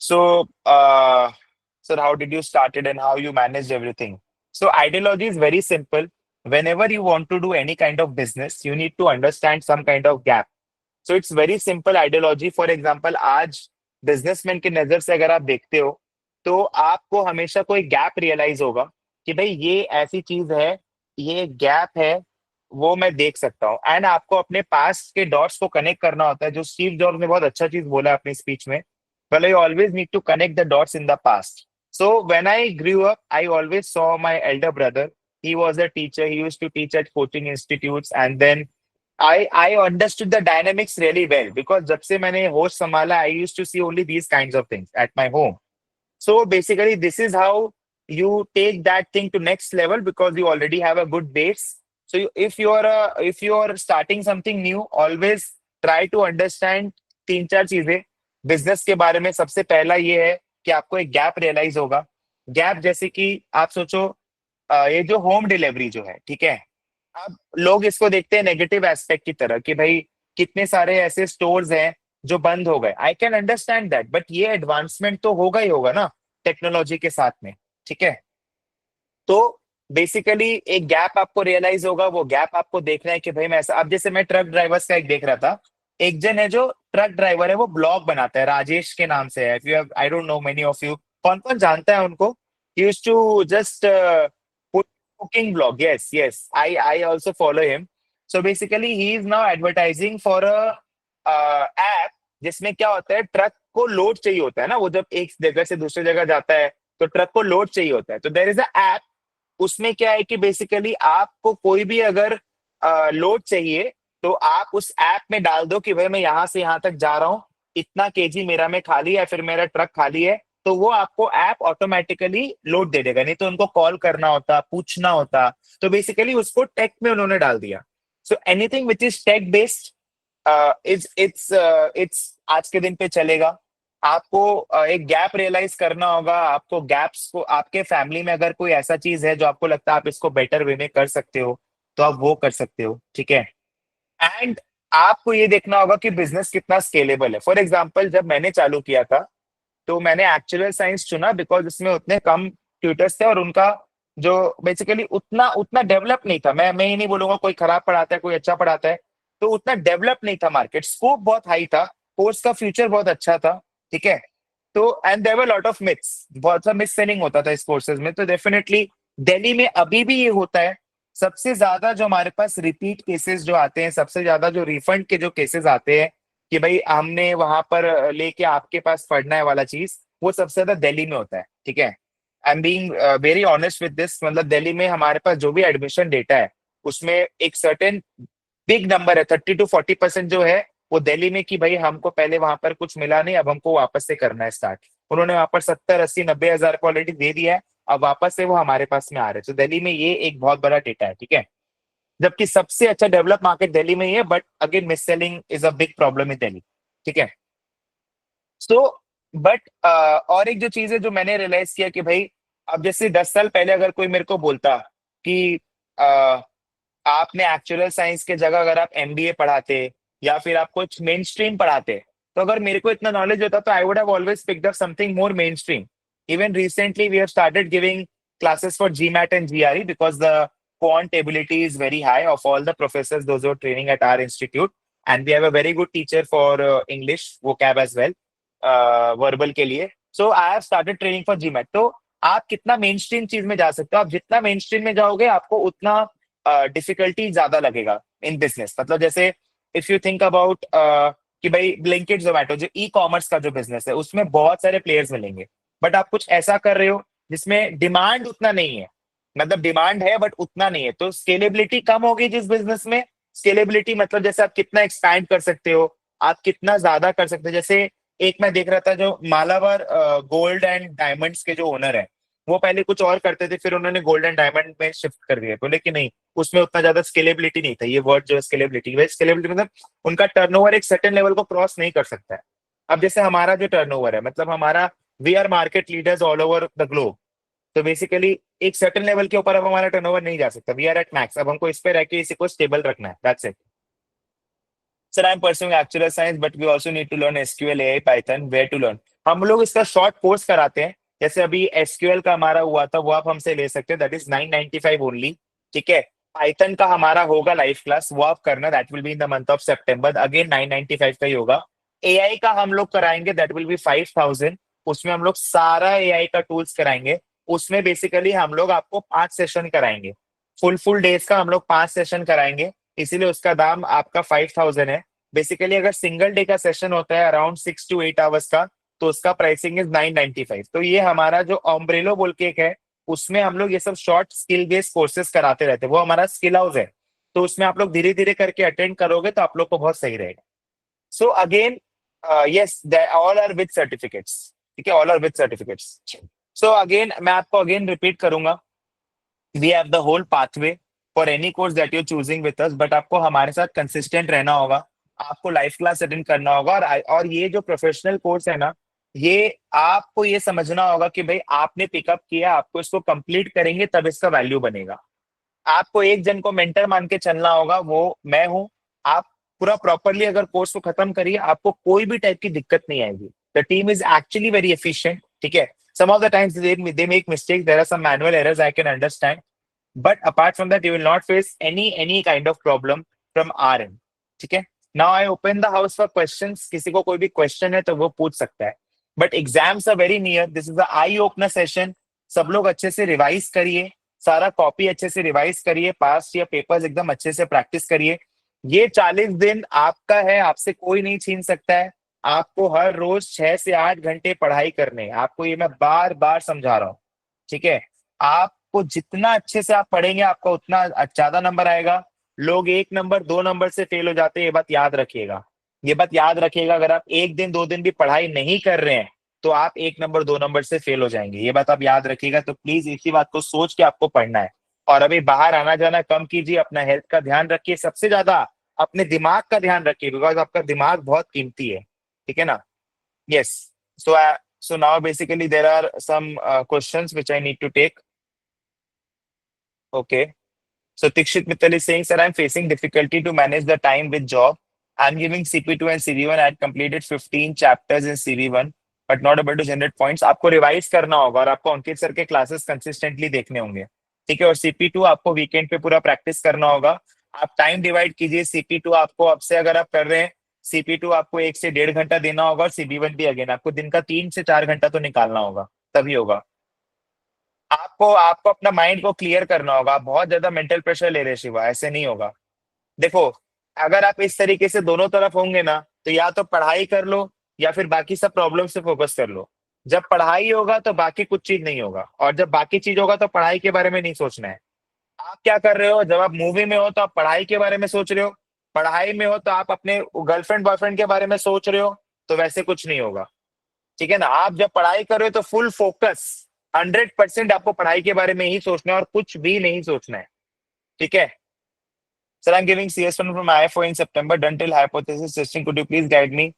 So sir, how did you started and how you manage everything? So ideology is very simple. whenever you want to do any kind of business, you need to understand some kind of gap. So it's very simple ideology. For example, आज businessman की नजर से अगर आप देखते हो, तो आपको हमेशा कोई गैप रियलाइज होगा कि भाई ये ऐसी चीज है, ये गैप है, वो मैं देख सकता हूँ। एंड आपको अपने पास्ट के डॉट्स को कनेक्ट करना होता है, जो स्टीव जॉब्स ने बहुत अच्छा चीज बोला अपनी स्पीच में, well, I always need to connect the dots in the past. So when I grew up, I always saw my elder brother. He was a teacher. He used to teach at coaching institutes, and then I understood the dynamics really well because जब से मैंने होश संभाला, I used to see only these kinds of things at my home. So basically, this is how you take that thing to next level because you already have a good base. So if you are starting something new, always try to understand तीन चार चीजें business के बारे में। सबसे पहला ये है कि आपको एक गैप रियलाइज होगा। गैप जैसे कि आप सोचो, ये जो होम डिलीवरी जो है, ठीक है, अब लोग इसको देखते हैं नेगेटिव एस्पेक्ट की तरह कि भाई कितने सारे ऐसे स्टोर्स हैं जो बंद हो गए। आई कैन अंडरस्टैंड दैट, बट ये एडवांसमेंट तो होगा ही होगा ना टेक्नोलॉजी के साथ में। ठीक है। तो बेसिकली एक गैप आपको रियलाइज होगा, वो गैप आपको देखना है कि भाई मैं ऐसा, अब जैसे मैं ट्रक ड्राइवर्स का एक देख रहा था। एक जन है जो ट्रक ड्राइवर है, वो ब्लॉग बनाता है, राजेश के नाम से है। If you I don't know many of you, कौन कौन जानता है उनको? Used to just put cooking blog. Yes yes, I also follow him. So basically he is now advertising for a app, जिसमें क्या होता है, ट्रक को लोड चाहिए होता है ना, वो जब एक जगह से दूसरी जगह जाता है तो ट्रक को लोड चाहिए होता है। तो देयर इज अ ऐप। उसमें क्या है कि बेसिकली आपको कोई भी अगर लोड चाहिए, तो आप उस ऐप में डाल दो कि भाई मैं यहाँ से यहाँ तक जा रहा हूँ, इतना केजी मेरा में खाली है, फिर मेरा ट्रक खाली है, तो वो आपको ऐप ऑटोमेटिकली लोड दे देगा। नहीं तो उनको कॉल करना होता, पूछना होता। तो बेसिकली उसको टेक में उन्होंने डाल दिया। So anything which is tech based, it's आज के दिन पे चलेगा। आपको एक गैप रियलाइज करना होगा। आपको गैप्स को, आपके फैमिली में अगर कोई ऐसा चीज है जो आपको लगता है आप इसको बेटर वे में कर सकते हो, तो आप वो कर सकते हो। ठीक है। एंड आपको ये देखना होगा कि बिजनेस कितना स्केलेबल है। फॉर एग्जाम्पल, जब मैंने चालू किया था, तो मैंने एक्चुअल साइंस चुना बिकॉज उसमें उतने कम ट्यूटर्स थे और उनका जो बेसिकली उतना उतना डेवलप नहीं था। मैं ये नहीं बोलूंगा कोई खराब पढ़ाता है, कोई अच्छा पढ़ाता है, तो उतना डेवलप नहीं था मार्केट। स्कोप बहुत हाई था, कोर्स का फ्यूचर बहुत अच्छा था। ठीक है। तो and there were lot of myths, बहुत सा मिस सेलिंग होता था इस कोर्सेज में। तो डेफिनेटली दिल्ली में अभी भी ये होता है। सबसे ज्यादा जो हमारे पास रिपीट केसेस जो आते हैं, सबसे ज्यादा जो रिफंड के जो केसेस आते हैं कि भाई हमने वहां पर लेके आपके पास पढ़ना है वाला चीज, वो सबसे ज्यादा दिल्ली में होता है। ठीक है। I am being very honest with this. मतलब दिल्ली में हमारे पास जो भी एडमिशन डेटा है, उसमें एक सर्टेन बिग नंबर है, 30 to 40% जो है वो दिल्ली में, कि भाई हमको पहले वहां पर कुछ मिला नहीं, अब हमको वापस से करना है स्टार्ट। उन्होंने वहां पर 70 80 90 हजार को ऑलरेडी दे दिया है, अब वापस से वो हमारे पास में आ रहे हैं। तो दिल्ली में ये एक बहुत बड़ा डेटा है। ठीक है। जबकि सबसे अच्छा डेवलप मार्केट दिल्ली में ही है, but again miss selling is a big problem in Delhi. ठीक है। सो बट और एक जो चीज है जो मैंने रियलाइज किया कि भाई, अब जैसे 10 साल पहले अगर कोई मेरे को बोलता कि आपने एक्चुअल साइंस के जगह अगर आप एमबीए पढ़ाते या फिर आप कुछ मेन स्ट्रीम पढ़ाते, तो अगर मेरे को इतना नॉलेज होता, तो I would have always picked up something more mainstream. Even recently we have started giving classes for GMAT and GRE because the quant ability is very high of all the professors, those who are training at our institute. And we have a very good teacher for English vocab as well, verbal के लिए. So I have started training for GMAT. तो आप कितना main stream चीज में जा सकते हो, आप जितना मेन स्ट्रीम में जाओगे आपको उतना डिफिकल्टी ज्यादा लगेगा इन बिजनेस। मतलब जैसे इफ यू थिंक अबाउट कि भाई ब्लिंकिट जोमेटो जो ई कॉमर्स का जो बिजनेस है, उसमें बहुत सारे प्लेयर्स मिलेंगे, बट आप कुछ ऐसा कर रहे हो जिसमें डिमांड उतना नहीं है। मतलब डिमांड है बट उतना नहीं है, तो स्केलेबिलिटी कम होगी जिस बिजनेस में। स्केलेबिलिटी मतलब जैसे आप कितना एक्सपैंड कर सकते हो, आप कितना ज्यादा कर सकते हो। जैसे एक मैं देख रहा था, जो मालाबार गोल्ड एंड डायमंड्स के जो ओनर है, वो पहले कुछ और करते थे, फिर उन्होंने गोल्डन डायमंड में शिफ्ट कर दिया, बोले कि नहीं उसमें उतना ज्यादा स्केलेबिलिटी नहीं था। ये वर्ड जो है स्केलेबिलिटी, वह स्केलेबिलिटी मतलब उनका टर्नओवर एक सर्टेन लेवल को क्रॉस नहीं कर सकता है। अब जैसे हमारा जो टर्नओवर है, मतलब हमारा, we are market leaders all over the globe, तो बेसिकली एक सर्टेन लेवल के ऊपर अब हमारा टर्नओवर नहीं जा सकता, वी आर एट मैक्स, अब हमको इस पे रह के इसी को स्टेबल रखना है, that's it. Sir I am pursuing actual science but we also need to learn SQL AI Python, where to learn. हम लोग इसका शॉर्ट कोर्स कराते हैं, जैसे अभी एसक्यूएल का हमारा हुआ था वो आप हमसे ले सकते हैं, दैट इज 995 ओनली, ठीक है। पाइथन का हमारा होगा लाइव क्लास, वो आप करना, that will be in the month of September, again 995 का ही होगा। एआई का हम लोग कराएंगे, दैट विल बी 5000, उसमें हम लोग सारा एआई का टूल्स कराएंगे। उसमें बेसिकली हम लोग आपको 5 सेशन कराएंगे, फुल फुल डेज का हम लोग 5 सेशन कराएंगे, इसीलिए उसका दाम आपका 5000 है। बेसिकली अगर सिंगल डे का सेशन होता है अराउंड 6 to 8 आवर्स का, तो उसका प्राइसिंग इज 995। तो ये हमारा जो ऑम्ब्रेलो बोल के एक है, उसमें हम लोग ये सब शॉर्ट स्किल बेस्ड कोर्सेज कराते रहते हैं, वो हमारा स्किल हाउस है, तो उसमें आप लोग धीरे धीरे करके अटेंड करोगे तो आप लोग को बहुत सही रहेगा। So again yes, all are with certificates, ठीक है, all are with certificates. So again मैं आपको अगेन रिपीट करूंगा, we have the whole pathway for any course that you choosing with us, but आपको हमारे साथ कंसिस्टेंट रहना होगा, आपको लाइव क्लास अटेंड करना होगा, और ये जो प्रोफेशनल कोर्स है ना, ये आपको ये समझना होगा कि भाई आपने पिकअप किया, आपको इसको कंप्लीट करेंगे तब इसका वैल्यू बनेगा। आपको एक जन को मेंटर मान के चलना होगा, वो मैं हूं। आप पूरा प्रॉपरली अगर कोर्स को खत्म करिए, आपको कोई भी टाइप की दिक्कत नहीं आएगी। The team is actually very efficient, ठीक है। Some of the times they make mistake, there are some manual errors, I can understand, but apart from that you will not face any kind of problem from our end, ठीक है। Now I open the house for questions, किसी को कोई भी question है तो वो पूछ सकता है, but exams are very near, this is the eye opener session. सब लोग अच्छे से रिवाइज करिए, सारा कॉपी अच्छे से रिवाइज करिए, पास्ट या पेपर्स एकदम अच्छे से प्रैक्टिस करिए। ये 40 दिन आपका है, आपसे कोई नहीं छीन सकता है। आपको हर रोज 6 से 8 घंटे पढ़ाई करने हैं, आपको ये मैं बार बार समझा रहा हूँ, ठीक है। आपको जितना अच्छे से आप पढ़ेंगे, आपका उतना ज्यादा नंबर आएगा। लोग 1 नंबर 2 नंबर से फेल हो जाते हैं, ये बात याद रखिएगा। ये बात याद रखिएगा, अगर आप एक दिन 2 दिन भी पढ़ाई नहीं कर रहे हैं, तो आप 1 नंबर 2 नंबर से फेल हो जाएंगे, ये बात आप याद रखिएगा। तो प्लीज इसी बात को सोच के आपको पढ़ना है। और अभी बाहर आना जाना कम कीजिए, अपना हेल्थ का ध्यान रखिए, सबसे ज्यादा अपने दिमाग का ध्यान रखिए, बिकॉज आपका दिमाग बहुत कीमती है, ठीक है ना। Yes, so so now basically there are some questions which I need to take. Okay. So Tikshit Mittal is saying, sir, I'm facing difficulty to manage the time with job. I'm giving CP2 and CV1. I had completed 15 chapters in CV1, but not able to generate points. आपको revise करना होगा और आपको अंकित sir के classes consistently देखने होंगे, ठीक है। और CP2 आपको वीकेंड पे पूरा प्रैक्टिस करना होगा। आप टाइम डिवाइड कीजिए, CP2 आपको अब से अगर आप कर रहे हैं, CP2 आपको 1 से 1.5 घंटा देना होगा, और CB1 भी अगेन आपको दिन का 3 से 4 घंटा तो निकालना होगा, तभी होगा। आपको आपको अपना माइंड को क्लियर करना होगा, आप बहुत ज्यादा मेंटल प्रेशर ले रहे हैं शिवा, ऐसे नहीं होगा। देखो, अगर आप इस तरीके से दोनों तरफ होंगे ना, तो या तो पढ़ाई कर लो या फिर बाकी सब प्रॉब्लम से फोकस कर लो। जब पढ़ाई होगा तो बाकी कुछ चीज नहीं होगा, और जब बाकी चीज होगा तो पढ़ाई के बारे में नहीं सोचना है। आप क्या कर रहे हो, जब आप मूवी में हो तो आप पढ़ाई के बारे में सोच रहे हो, पढ़ाई में हो तो आप अपने गर्लफ्रेंड बॉयफ्रेंड के बारे में सोच रहे हो, तो वैसे कुछ नहीं होगा, ठीक है ना। आप जब पढ़ाई कर रहे हो तो फुल फोकस, 100% आपको पढ़ाई के बारे में ही सोचना है और कुछ भी नहीं सोचना है, ठीक है। Sir, I am giving CS1 from IFO in September, done till hypothesis testing, could you please guide मी।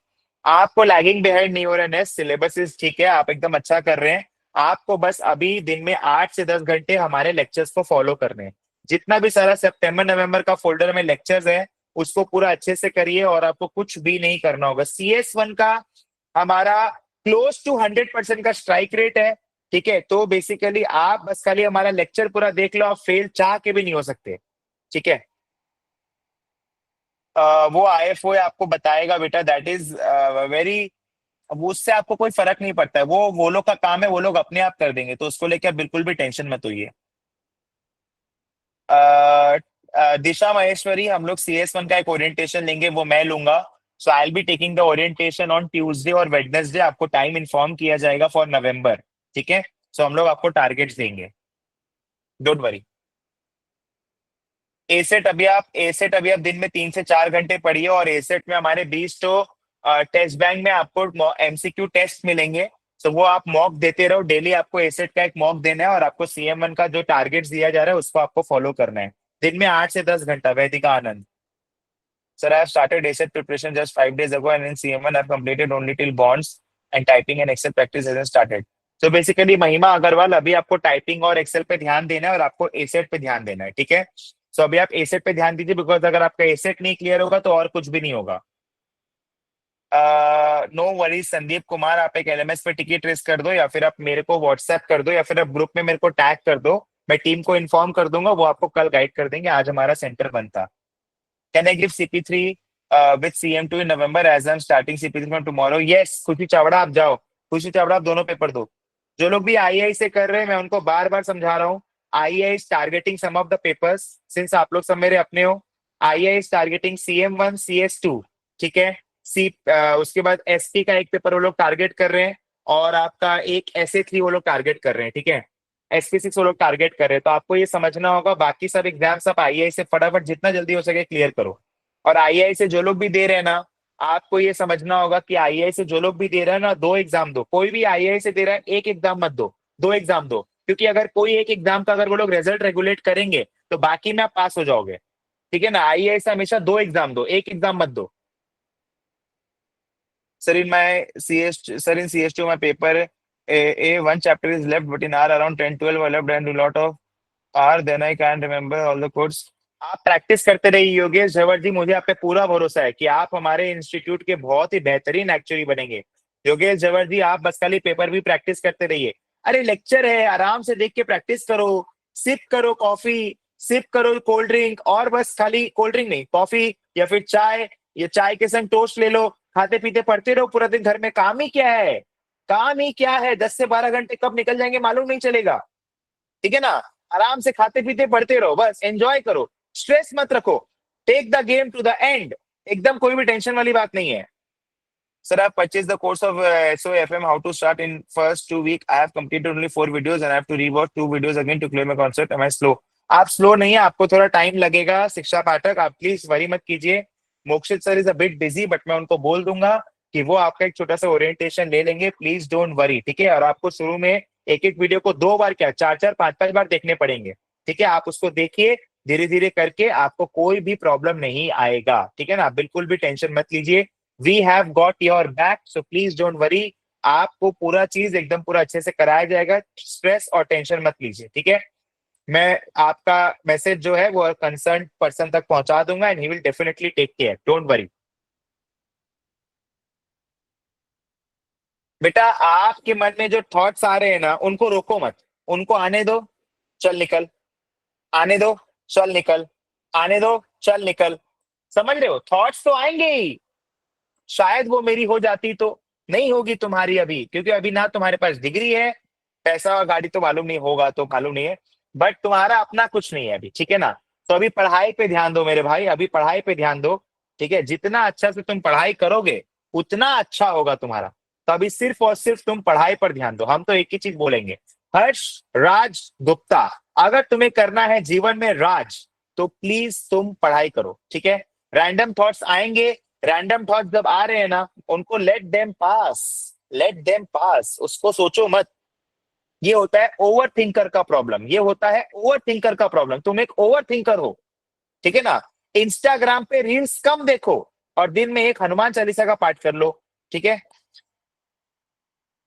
आपको लैगिंग बिहाइंड नहीं हो रहा है, सिलेबस इज ठीक है, आप एकदम अच्छा कर रहे हैं। आपको बस अभी दिन में 8 से 10 घंटे हमारे लेक्चर्स को फॉलो करने हैं। जितना भी सारा सितंबर नवंबर का फोल्डर में लेक्चर्स है, उसको पूरा अच्छे से करिए, और आपको कुछ भी नहीं करना होगा। CS1 का हमारा क्लोज टू 100% का स्ट्राइक रेट है, ठीक है। तो बेसिकली आप बस खाली हमारा लेक्चर पूरा देख लो, आप फेल चाह के भी नहीं हो सकते, ठीक है। वो IFO आपको बताएगा बेटा, दैट इज वेरी, अब उससे आपको कोई फर्क नहीं पड़ता है, वो लोग का काम है, वो लोग अपने आप कर देंगे, तो उसको लेकर बिल्कुल भी टेंशन मत होइए। दिशा महेश्वरी, हम लोग CS1 का एक ओरिएंटेशन लेंगे, वो मैं लूंगा। So I will be taking the orientation on Tuesday और वेडनेसडे, आपको टाइम इन्फॉर्म किया जाएगा फॉर नवंबर, ठीक है। सो हम लोग आपको टारगेट्स देंगे, डोंट वरी। एसेट अभी आप दिन में 3 से 4 घंटे पढ़िए, और एसेट में हमारे 20 तो टेस्ट बैंक में आपको MCQ टेस्ट मिलेंगे। तो वो आप मॉक देते रहो डेली, आपको एसेट का एक मॉक देना है और आपको CM1 का जो टारगेट दिया जा रहा है उसको आपको फॉलो करना है, दिन में 8 से 10 घंटा। वैदिका आनंद, sir, I have started ACET preparation just 5 days ago, and in CM1 I've completed only till bonds and typing and Excel practice hasn't started. तो बेसिकली महिमा अग्रवाल, अभी आपको टाइपिंग और एक्सेल पे ध्यान देना है और आपको एसेट पे ध्यान देना है, ठीक है। सो अभी आप एसेट पे ध्यान दीजिए, बिकॉज अगर आपका एसेट नहीं क्लियर होगा तो और कुछ भी नहीं होगा। नो वरीज संदीप कुमार, आप एक LMS पे टिकट रेस कर दो, या फिर आप मेरे को व्हाट्सएप कर दो, या फिर आप ग्रुप में मेरे को टैग कर दो, मैं टीम को इन्फॉर्म कर दूंगा, वो आपको कल गाइड कर देंगे। आज हमारा सेंटर बनता। Can I give CP3 with CM2 in November as I'm starting CP3 from tomorrow? Yes, खुशी चावड़ा आप जाओ, खुशी चावड़ा आप दोनों पेपर दो। जो लोग भी IAI से कर रहे हैं मैं उनको बार बार समझा रहा हूँ, IAI is targeting some of the papers, since आप लोग सब मेरे अपने हो। IAI is targeting CM1 CS2, ठीक है। उसके बाद SP का एक पेपर वो लोग टारगेट कर रहे हैं, और आपका एक SA3 वो लोग टारगेट कर रहे हैं, ठीक है। SP6 वो लोग टारगेट कर रहे हैं, तो आपको ये समझना होगा, बाकी सब एग्जाम्स आप IAI से फटाफट जितना जल्दी हो सके क्लियर करो। और IAI से जो लोग भी दे रहे हैं ना, आपको ये समझना होगा कि IAI से जो लोग भी दे रहे हैं ना, 2 एग्जाम दो। कोई भी IAI से दे रहा है, एक एग्जाम मत दो, 2 एग्जाम दो, क्योंकि अगर कोई एक एग्जाम का अगर वो लोग रिजल्ट रेगुलेट करेंगे तो बाकी में आप पास हो जाओगे, ठीक है ना। IAI से हमेशा 2 एग्जाम दो, एक एग्जाम मत दो। Sir, in CS2, my paper one chapter is left, but in R around 10-12 are left and a lot of R, then I can't remember all the codes. आप प्रैक्टिस करते रहिए योगेश झवर जी, मुझे आप पे पूरा भरोसा है कि आप हमारे इंस्टीट्यूट के बहुत ही बेहतरीन एक्चुअली बनेंगे। योगेश झवर जी, आप बस खाली पेपर भी प्रैक्टिस करते रहिए। अरे लेक्चर है, आराम से देख के प्रैक्टिस करो, सिप करो कॉफी, सिप करो कोल्ड ड्रिंक, और बस खाली कोल्ड ड्रिंक नहीं, कॉफी या फिर चाय, या चाय के संग टोस्ट ले लो, खाते पीते पढ़ते रहो पूरा दिन। घर में काम ही क्या है, काम ही क्या है, 10 से 12 घंटे कब निकल जाएंगे मालूम नहीं चलेगा, ठीक है ना। आराम से खाते पीते पढ़ते रहो, बस एंजॉय करो, स्ट्रेस मत रखो, take the game to the end, एकदम कोई भी टेंशन वाली बात नहीं है। Sir, I have purchased the course of SOFM, how to start in first 2 week. I have completed only 4 videos and I have to rewatch 2 videos again to clear my concept. Am I slow? आप slow नहीं है, आपको थोड़ा time लगेगा। शिक्षा पाठक, आप please worry मत कीजिए। Mokshit sir is a bit busy, but मैं उनको बोल दूंगा कि वो आपका एक छोटा सा ओरिएंटेशन ले लेंगे, प्लीज डोंट वरी, ठीक है। और आपको शुरू में एक एक वीडियो को 2 बार क्या 4-4 5-5 बार देखने पड़ेंगे, ठीक है। आप उसको देखिए, धीरे धीरे करके आपको कोई भी प्रॉब्लम नहीं आएगा, ठीक है ना। बिल्कुल भी टेंशन मत लीजिए, we have got your back, so please don't worry. आपको पूरा चीज एकदम पूरा अच्छे से कराया जाएगा, स्ट्रेस और टेंशन मत लीजिए, ठीक है। मैं आपका मैसेज जो है वो कंसर्न पर्सन तक पहुंचा दूंगा, and he will definitely take care, don't worry. बेटा, आपके मन में जो थॉट्स आ रहे हैं ना, उनको रोको मत, उनको आने दो, चल निकल, आने दो, चल निकल, आने दो, चल निकल। समझ रहे हो, थॉट्स तो आएंगे ही। शायद वो मेरी हो जाती तो, नहीं होगी तुम्हारी अभी, क्योंकि अभी ना तुम्हारे पास डिग्री है, पैसा और गाड़ी तो मालूम नहीं होगा, तो मालूम नहीं है, बट तुम्हारा अपना कुछ नहीं है अभी, ठीक है ना। तो अभी पढ़ाई पे ध्यान दो मेरे भाई, अभी पढ़ाई पे ध्यान दो, ठीक है। जितना अच्छा से तुम पढ़ाई करोगे उतना अच्छा होगा तुम्हारा। तो अभी सिर्फ और सिर्फ तुम पढ़ाई पर ध्यान दो। हम तो एक ही चीज बोलेंगे, हर्ष राज गुप्ता, अगर तुम्हें करना है जीवन में राज, तो प्लीज तुम पढ़ाई करो, ठीक है। रैंडम थॉट्स आएंगे, रैंडम थॉट्स जब आ रहे हैं ना, उनको let them pass, let them pass, उसको सोचो मत। ये होता है ओवर थिंकर का प्रॉब्लम, ये होता है ओवर थिंकर का प्रॉब्लम। तुम एक ओवर थिंकर हो, ठीक है ना। इंस्टाग्राम पे रील्स कम देखो और दिन में एक हनुमान चालीसा का पाठ कर लो, ठीक है।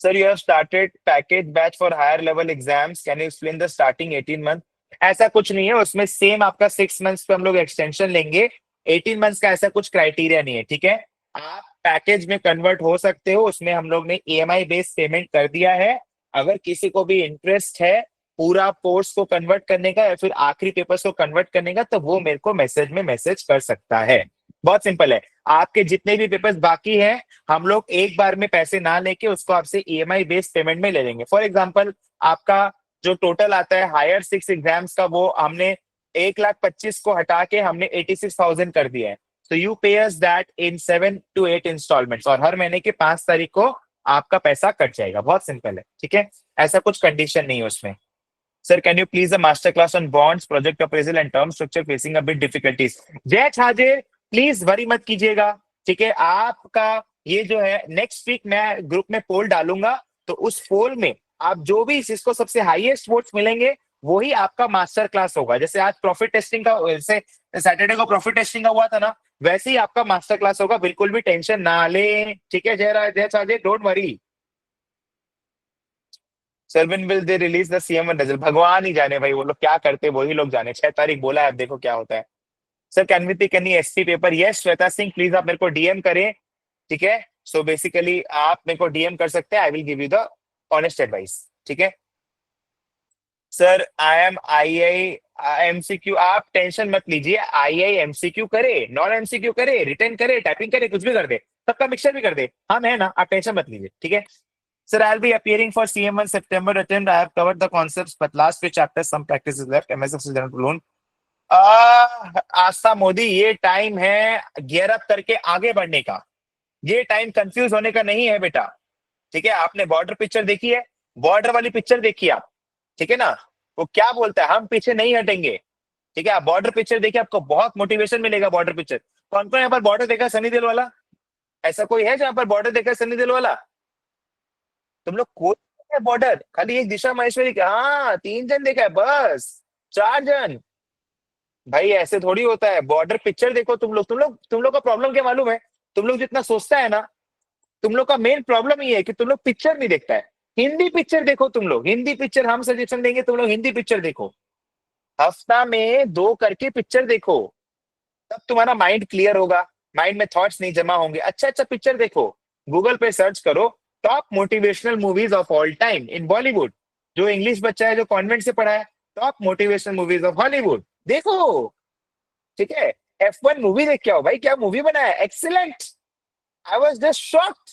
Sir, you have started package batch for higher level exams, can you explain the starting 18 month? ऐसा कुछ नहीं है उसमें, सेम आपका 6 मंथ्स पे हम लोग एक्सटेंशन लेंगे, 18 मंथ्स का ऐसा कुछ क्राइटेरिया नहीं है, ठीक है। आप पैकेज में कन्वर्ट हो सकते हो, उसमें हम लोग ने EMI बेस्ड पेमेंट कर दिया है। अगर किसी को भी इंटरेस्ट है पूरा कोर्स को कन्वर्ट करने का, या फिर आखिरी पेपर्स को कन्वर्ट करने का, तो वो मेरे को मैसेज में मैसेज कर सकता है। बहुत सिंपल है। आपके जितने भी पेपर्स बाकी हैं, हम लोग एक बार में पैसे ना लेके उसको आपसे EMI बेस्ड पेमेंट में ले लेंगे। फॉर एग्जाम्पल, आपका जो टोटल आता है हायर 6 एग्जाम्स का, वो हमने 1,25,000 को हटा के हमने 86,000 कर दिया है। तो you pay us that in 7 to 8 instalments, और हर महीने की 5 तारीख को आपका पैसा कट जाएगा। बहुत सिंपल है, ठीक है। ऐसा कुछ कंडीशन नहीं है उसमें। Sir, can you please a master class on bonds, project appraisal and term structure facing a bit difficulties? जय छाजे, प्लीज वरी मत कीजिएगा, ठीक है। आपका ये जो है नेक्स्ट वीक मैं ग्रुप में पोल डालूंगा, तो उस पोल में आप जो भी जिसको सबसे हाईएस्ट वोट्स मिलेंगे वही आपका मास्टर क्लास होगा। जैसे आज प्रॉफिट टेस्टिंग का, जैसे सैटरडे को प्रॉफिट टेस्टिंग का हुआ था ना, वैसे ही आपका मास्टर क्लास होगा। बिल्कुल भी टेंशन ना लें, ठीक है Jayraj, Jay Sajay, don't worry. Sir when will they release the CM result, भगवान ही जाने भाई, वो लोग क्या करते वही लोग जाने। 6 तारीख बोला है, अब देखो क्या होता है। Sir can we pick any SP paper? Yes Shweta Singh, please आप मेरे को डीएम करें, ठीक है। सो बेसिकली आप मेरे को डीएम कर सकते हैं, I will give you the honest advice, ठीक है। Sir I M I MCQ, आप टेंशन मत लीजिए। आई एमसीक्यू करे, नॉन एमसीक्यू करे, रिटर्न करे, टाइपिंग करे, कुछ भी कर दे, सबका मिक्सचर भी कर दे, हम है ना, आप टेंशन मत लीजिए, ठीक है। Sir, I'll be appearing for CM1 September attempt. I have covered the concepts, but last few chapters, some practice is left. MSF student loan. आस्था मोदी, ये टाइम है गियर अप करके आगे बढ़ने का। ये टाइम कंफ्यूज होने का नहीं है बेटा, ठीक है। आपने बॉर्डर पिक्चर देखी है, बॉर्डर वाली पिक्चर देखी आप, ठीक है ना। वो क्या बोलता है, हम पीछे नहीं हटेंगे, ठीक है। आप बॉर्डर पिक्चर देखिए, आपको बहुत मोटिवेशन मिलेगा। बॉर्डर पिक्चर, कौन कौन यहाँ पर बॉर्डर देखा सनी देओल वाला? ऐसा कोई है जहां पर बॉर्डर देखा सनी देओल वाला? तुम लोग कोई है बॉर्डर, खाली एक दिशा माहेश्वरी का, हाँ 3 जन देखा है बस, 4 जन। भाई ऐसे थोड़ी होता है, बॉर्डर पिक्चर देखो। तुम लोग का प्रॉब्लम क्या मालूम है? तुम लोग जितना सोचता है ना, तुम लोग का मेन प्रॉब्लम ये है कि तुम लोग पिक्चर नहीं देखता है। हिंदी पिक्चर देखो तुम लोग, हिंदी पिक्चर हम सजेशन देंगे, तुम लोग हिंदी पिक्चर देखो। हफ्ता में 2 करके पिक्चर देखो, तब तुम्हारा माइंड क्लियर होगा, माइंड में थॉट्स नहीं जमा होंगे। अच्छा अच्छा पिक्चर देखो, गूगल पे सर्च करो top motivational movies of all time in Bollywood. जो इंग्लिश बच्चा है जो कॉन्वेंट से पढ़ा है, top motivational movies of Hollywood देखो, ठीक है। F1 मूवी देख के आओ भाई, क्या मूवी बनाया, excellent. I was just shocked,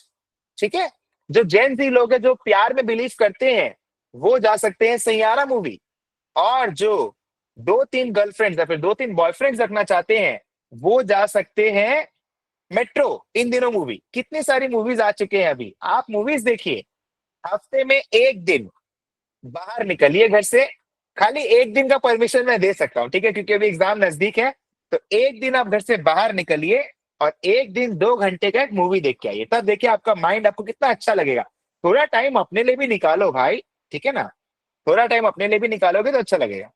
ठीक है। जो जेन जी लोग हैं जो प्यार में बिलीव करते हैं, वो जा सकते हैं सैयारा मूवी। और जो 2-3 गर्लफ्रेंड्स या फिर 2-3 बॉयफ्रेंड्स रखना चाहते हैं, वो जा सकते हैं मेट्रो। इन दिनों मूवी, कितनी सारी मूवीज आ चुके हैं, अभी आप मूवीज देखिए। हफ्ते में 1 दिन बाहर निकलिए घर से, खाली 1 दिन का परमिशन मैं दे सकता हूँ, ठीक है, क्योंकि अभी एग्जाम नजदीक है। तो 1 दिन आप घर से बाहर निकलिए और 1 दिन 2 घंटे का एक मूवी देख के आइए, तब देखिए आपका माइंड आपको कितना अच्छा लगेगा। थोड़ा टाइम अपने लिए भी निकालो भाई, ठीक है ना। थोड़ा टाइम अपने लिए भी निकालोगे तो अच्छा लगेगा।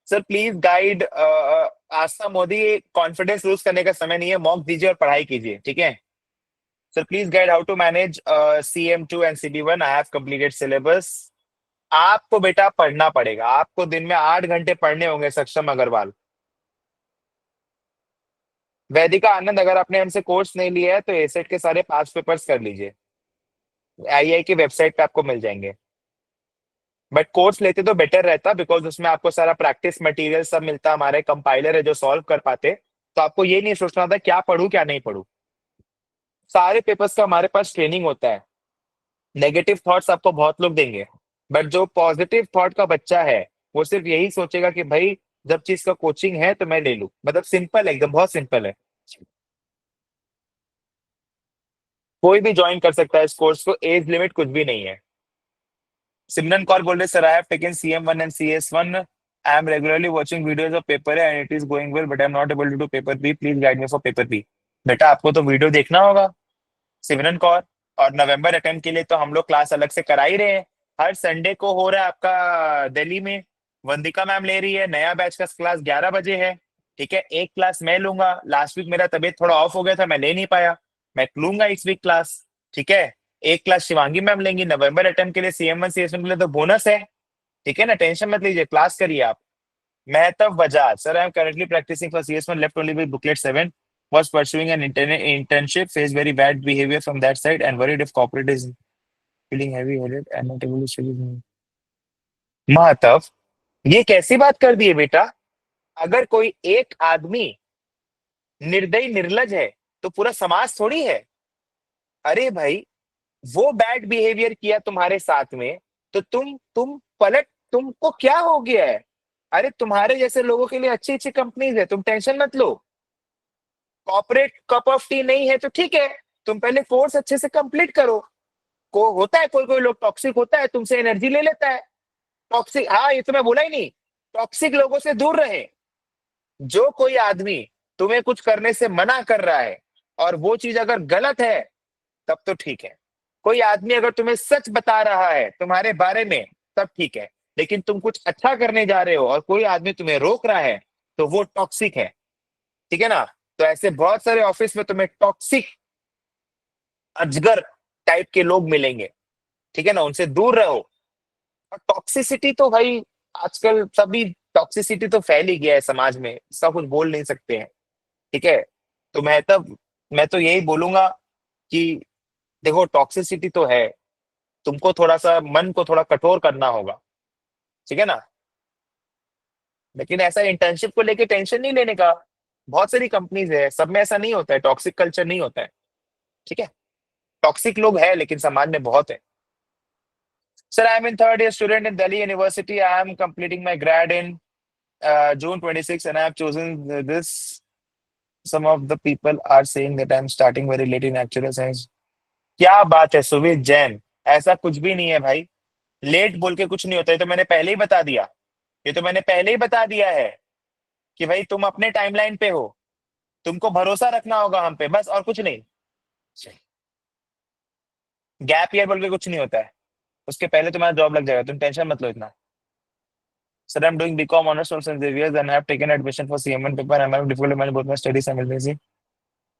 Sir please guide, Aastha Modi, confidence lose करने का समय नहीं है, मॉक दीजिए और पढ़ाई कीजिए, ठीक है। Sir please guide how to manage CM2 and CB1, I have completed syllabus. आपको बेटा पढ़ना पड़ेगा, आपको दिन में 8 घंटे पढ़ने होंगे सक्षम अग्रवाल। वैदिका आनंद, अगर आपने हमसे कोर्स नहीं लिया है तो एसेट के सारे पास पेपर्स कर लीजिए, आई की वेबसाइट पे आपको मिल जाएंगे। बट कोर्स लेते तो बेटर रहता, बिकॉज उसमें आपको सारा प्रैक्टिस मटेरियल सब मिलता, हमारे कंपाइलर है जो सॉल्व कर पाते। तो आपको ये नहीं सोचना था क्या पढ़ूं क्या नहीं पढ़ूं। सारे पेपर्स का हमारे पास ट्रेनिंग होता है। नेगेटिव थॉट्स आपको बहुत लोग देंगे, बट जो पॉजिटिव थॉट का बच्चा है, वो सिर्फ यही सोचेगा कि भाई जब चीज का कोचिंग है तो मैं ले लूं। मतलब सिंपल है, एकदम बहुत सिंपल है। कोई भी ज्वाइन कर सकता है इस कोर्स को, एज लिमिट कुछ भी नहीं है। सिमरन कौर बोल रहे, sir I have taken CM1 and CS1, I am regularly watching videos of paper and it is going well, but I am not able to do paper B, please guide me for paper B. बेटा आपको तो video देखना होगा सिमरन कौर, और नवंबर attempt के लिए तो हम लोग क्लास अलग से करा ही रहे हैं। हर संडे को हो रहा है आपका दिल्ली में, वंदिका मैम ले रही है, नया बैच का क्लास 11 बजे है, ठीक है। एक क्लास मैं लूंगा, लास्ट वीक मेरा तबीयत थोड़ा ऑफ हो गया था, मैं ले नहीं पाया, मैं लूंगा इस वीक क्लास, ठीक है। एक क्लास शिवांगी मैम लेंगी नवंबर अटेम्प्ट के लिए, CM1 CS1 के लिए तो बोनस है, ठीक है ना, टेंशन मत लीजिए, क्लास करिए आप। Mehtab Bajaj, sir, I am currently practicing for CS1, left only with booklet 7. Was pursuing an internship, faced very bad behavior from that side, and worried if corporate is feeling heavy-headed and not able to study. महतब, ये कैसी बात कर दी है बेटा? अगर कोई एक आदमी निर्दयी निर्लज है, तो पूरा समाज थोड़ी है। अरे भाई, वो बैड बिहेवियर किया तुम्हारे साथ में, तो तुम पलट, तुमको क्या हो गया है? अरे तुम्हारे जैसे लोगों के लिए अच्छी अच्छी कंपनीज है, तुम टेंशन मत लो। कॉर्पोरेट कप ऑफ टी नहीं है तो ठीक है, तुम पहले कोर्स अच्छे से कंप्लीट करो। को होता है, कोई कोई लोग टॉक्सिक होता है, तुमसे एनर्जी ले लेता है। टॉक्सिक, हाँ ये तो मैं बोला ही नहीं, टॉक्सिक लोगों से दूर रहे। जो कोई आदमी तुम्हें कुछ करने से मना कर रहा है और वो चीज अगर गलत है, तब तो ठीक है। कोई आदमी अगर तुम्हें सच बता रहा है तुम्हारे बारे में, तब ठीक है। लेकिन तुम कुछ अच्छा करने जा रहे हो और कोई आदमी तुम्हें रोक रहा है, तो वो टॉक्सिक है। ठीक है ना? तो ऐसे बहुत सारे ऑफिस में तुम्हें टॉक्सिक, अजगर टाइप के लोग मिलेंगे। ठीक है ना? उनसे दूर रहो। और टॉक्सिसिटी तो भाई आजकल सभी, टॉक्सिसिटी तो फैल ही गया है समाज में, इसका कुछ बोल नहीं सकते हैं। ठीक है? तो मैं तो यही बोलूंगा कि देखो टॉक्सिसिटी तो है, तुमको थोड़ा सा मन को थोड़ा कठोर करना होगा। ठीक है ना? लेकिन ऐसा इंटर्नशिप को लेके टेंशन नहीं लेने का। बहुत सारी कंपनीज है, सब में ऐसा नहीं होता है, टॉक्सिक कल्चर नहीं होता है। ठीक है? टॉक्सिक लोग है लेकिन समाज में बहुत है। Sir, I M in third year student in Delhi university. I am completing my grade in June 26 and I have chosen this. Some of the people are saying that I'm starting very late in actual science. क्या बात है सुवित जैन, ऐसा कुछ भी नहीं है भाई। Late बोल के कुछ नहीं होता है, तो मैंने पहले ही बता दिया। ये तो मैंने पहले ही बता दिया है कि भाई तुम अपने टाइमलाइन पे हो, तुमको भरोसा रखना होगा हम पे, बस और कुछ नहीं। गैप ईयर बोल के कुछ नहीं होता है, उसके पहले तुम्हारा जॉब लग जाएगा, तुम टेंशन मत लो इतना। Sir, I am doing BCom honours from Saint Xavier's and have taken admission for CM1 paper. I am difficult मैंने both my study simultaneously.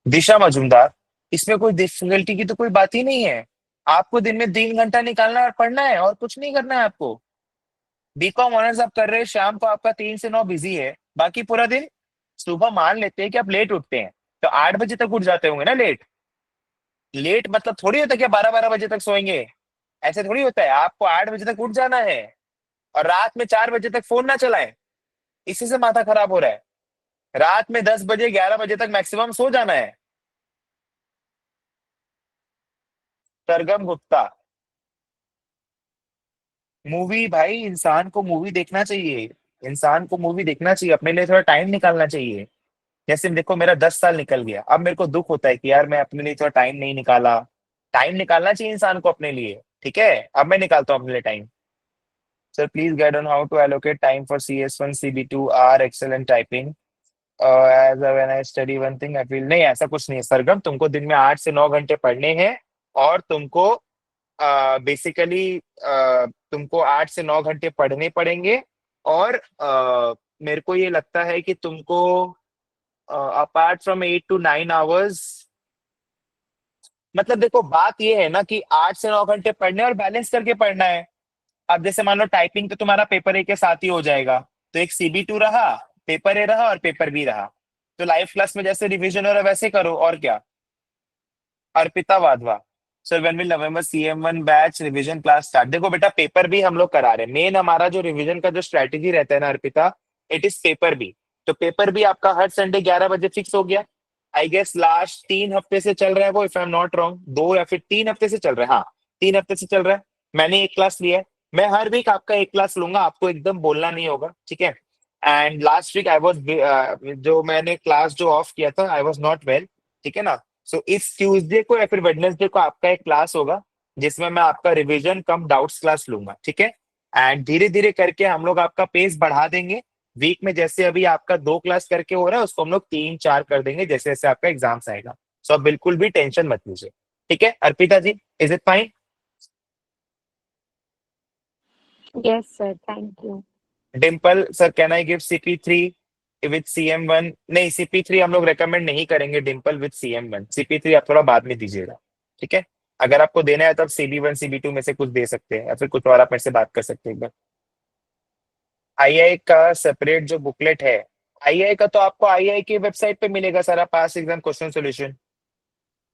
Disha Majumdar, इसमें कोई डिफिकल्टी की तो कोई बात ही नहीं है। आपको दिन में 3 घंटा निकालना है और पढ़ना है, और कुछ नहीं करना है आपको। बीकॉम ऑनर्स आप कर रहे हैं, शाम को आपका 3 से 9 बिजी है, बाकी पूरा दिन। सुबह मान लेते हैं कि आप लेट उठते हैं, तो 8 बजे तक उठ जाते होंगे ना लेट। लेट मतलब थोड़ी होता है कि 12-12 बजे तक सोएंगे। ऐसे थोड़ी होता है, आपको 8 बजे तक उठ जाना है। और रात में 4 बजे तक फोन ना चलाएं, इसी से माथा खराब हो रहा है। रात में 10 बजे 11 बजे तक मैक्सिमम सो जाना है। सरगम गुप्ता, मूवी भाई, इंसान को मूवी देखना चाहिए। इंसान को मूवी देखना चाहिए, अपने लिए थोड़ा टाइम निकालना चाहिए। जैसे देखो मेरा 10 साल निकल गया, अब मेरे को दुख होता है कि यार मैं अपने लिए थोड़ा टाइम नहीं निकाला। टाइम निकालना चाहिए इंसान को अपने लिए। ठीक है? अब मैं निकालता हूँ अपने लिए time. Sir, please guide on how to allocate time for CS1 CB2 or Excel and typing. As when I study one thing I feel, नहीं ऐसा कुछ नहीं है सरगम, तुमको दिन में 8 से 9 घंटे पढ़ने हैं। और तुमको बेसिकली तुमको 8 से 9 घंटे पढ़ने पड़ेंगे। और मेरे को ये लगता है कि तुमको अपार्ट फ्रॉम 8 to 9 आवर्स, मतलब देखो बात ये है ना कि 8 से 9 घंटे पढ़ने और बैलेंस करके पढ़ना है। अब जैसे मान लो टाइपिंग तो तुम्हारा पेपर ए के साथ ही हो जाएगा, तो एक CB2 रहा, पेपर ए रहा और पेपर बी रहा। तो लाइव क्लास में जैसे रिवीजन हो रहा है वैसे करो, और क्या। Arpita Wadhwa, sir when will November CM1 batch revision class start. देखो बेटा, पेपर भी हम लोग करा रहे हैं, मेन हमारा जो रिवीजन का जो स्ट्रेटेजी रहता है ना Arpita, it is paper B. तो पेपर भी आपका हर संडे 11 बजे फिक्स हो गया। आई गेस लास्ट 3 हफ्ते से चल रहा है वो, if I am not wrong, 2 या फिर 3 हफ्ते से चल रहा है, हाँ 3 हफ्ते से चल रहा है। मैंने एक क्लास लिया है, मैं हर वीक आपका एक क्लास लूंगा, आपको एकदम बोलना नहीं होगा। ठीक है? And last week I was, जो मैंने क्लास जो ऑफ किया था, आई वॉज नॉट वेल। ठीक है ना? सो इस ट्यूसडे को या फिर वेडनेसडे को आपका एक क्लास होगा, जिसमें मैं आपका रिवीजन कम डाउट्स क्लास लूंगा। ठीक है? एंड धीरे धीरे करके हम लोग आपका पेस बढ़ा देंगे। वीक में जैसे अभी आपका 2 क्लास करके हो रहा है, उसको हम लोग 3-4 कर देंगे जैसे जैसे आपका एग्जाम्स आएगा। सो आप बिल्कुल भी टेंशन मत लीजिए। ठीक है Arpita ji, is it fine?
Yes, sir. Thank you.
Dimple sir, can I give CP3 with CM1? नहीं, CP3 हम लोग रेकमेंड नहीं करेंगे डिम्पल विथ CM1। CP3 आप थोड़ा बाद में दीजिएगा। ठीक है? अगर आपको देना है तो आप CB1 CB2 में से कुछ दे सकते हैं, या फिर कुछ और आप मेरे से बात कर सकते हैं एक बार। II का सेपरेट जो बुकलेट है, II का तो आपको II की वेबसाइट पे मिलेगा सारा पास एग्जाम क्वेश्चन सोल्यूशन।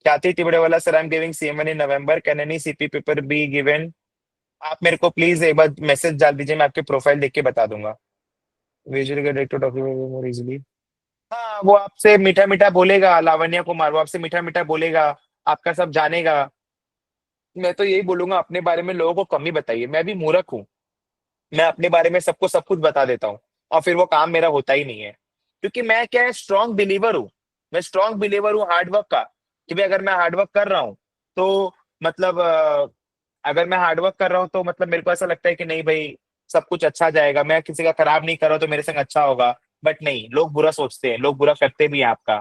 ख्याति तिबड़े वाला, sir I am giving CM1 in November, can any CP paper be given? आप मेरे को प्लीज एक बार मैसेज डाल दीजिए, मैं आपके प्रोफाइल देख के बता दूंगा। Visually get direct document more easily. हाँ, वो आपसे मीठा मीठा बोलेगा, लावण्य कुमार, वो आपसे मीठा मीठा बोलेगा, आपका सब जानेगा। मैं तो यही बोलूंगा, अपने बारे में लोगों को कम ही बताइए, मैं भी मूर्ख हूँ। मैं अपने बारे में सबको सब कुछ बता देता हूँ, और फिर वो काम मेरा होता ही नहीं है। क्योंकि मैं क्या है, स्ट्रांग बिलीवर हूँ। मैं स्ट्रांग बिलीवर हूँ हार्डवर्क का, कि भाई अगर मैं हार्डवर्क कर रहा हूँ तो मतलब अगर मैं हार्डवर्क कर रहा हूँ तो मतलब मेरे को ऐसा लगता है कि नहीं भाई, सब कुछ अच्छा जाएगा, मैं किसी का खराब नहीं कर रहा हूँ तो मेरे संग अच्छा होगा। बट नहीं, लोग बुरा सोचते हैं, लोग बुरा करते भी हैं आपका।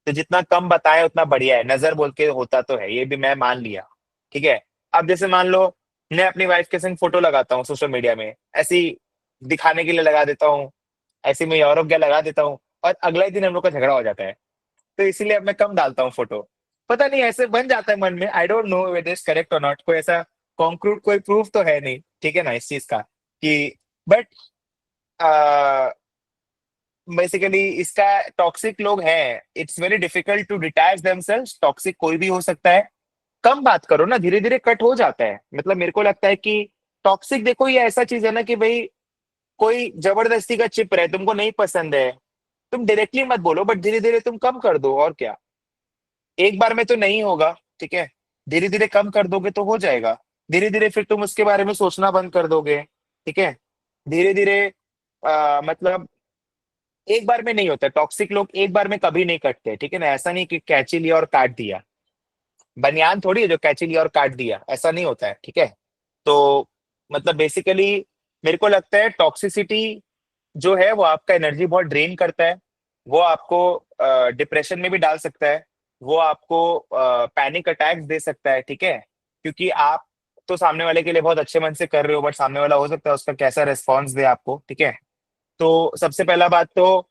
तो जितना कम बताएं उतना बढ़िया है, नजर बोल के होता तो है, ये भी मैं मान लिया। ठीक है। अब जैसे मान लो मैं अपनी वाइफ के संग फोटो लगाता हूँ सोशल मीडिया में, ऐसी दिखाने के लिए लगा देता हूँ, ऐसे में यूरोप गया लगा देता हूँ, और अगला ही दिन हम लोग का झगड़ा हो जाता है। तो इसीलिए अब मैं कम डालता हूँ फोटो। पता नहीं ऐसे बन जाता है मन में, आई don't know whether is correct और नॉट, कोई ऐसा कॉन्क्रीट कोई प्रूफ तो है नहीं, ठीक है ना, इस चीज का कि, बट बेसिकली इसका टॉक्सिक लोग हैं, it's very difficult to detach themselves, toxic कोई भी हो सकता है। कम बात करो ना, धीरे धीरे कट हो जाता है। मतलब मेरे को लगता है कि टॉक्सिक, देखो ये ऐसा चीज है ना कि भाई कोई जबरदस्ती का चिप रहे, तुमको नहीं पसंद है, तुम डायरेक्टली मत बोलो, बट धीरे धीरे तुम कम कर दो, और क्या। एक बार में तो नहीं होगा, ठीक है, धीरे धीरे कम कर दोगे तो हो जाएगा। धीरे धीरे फिर तुम उसके बारे में सोचना बंद कर दोगे, ठीक है। धीरे धीरे मतलब एक बार में नहीं होता, टॉक्सिक लोग एक बार में कभी नहीं कटते, ठीक है ना। ऐसा नहीं कि कैंची लिया और काट दिया, बनियान थोड़ी है जो कैंची लिया और काट दिया, ऐसा नहीं होता है, ठीक है। तो मतलब बेसिकली मेरे को लगता है टॉक्सिसिटी जो है वो आपका एनर्जी बहुत ड्रेन करता है, वो आपको डिप्रेशन में भी डाल सकता है, वो आपको पैनिक अटैक्स दे सकता है, ठीक है। क्योंकि आप तो सामने वाले के लिए बहुत अच्छे मन से कर रहे हो, बट सामने वाला हो सकता है उसका कैसा रिस्पॉन्स दे आपको, ठीक है। तो सबसे पहला बात तो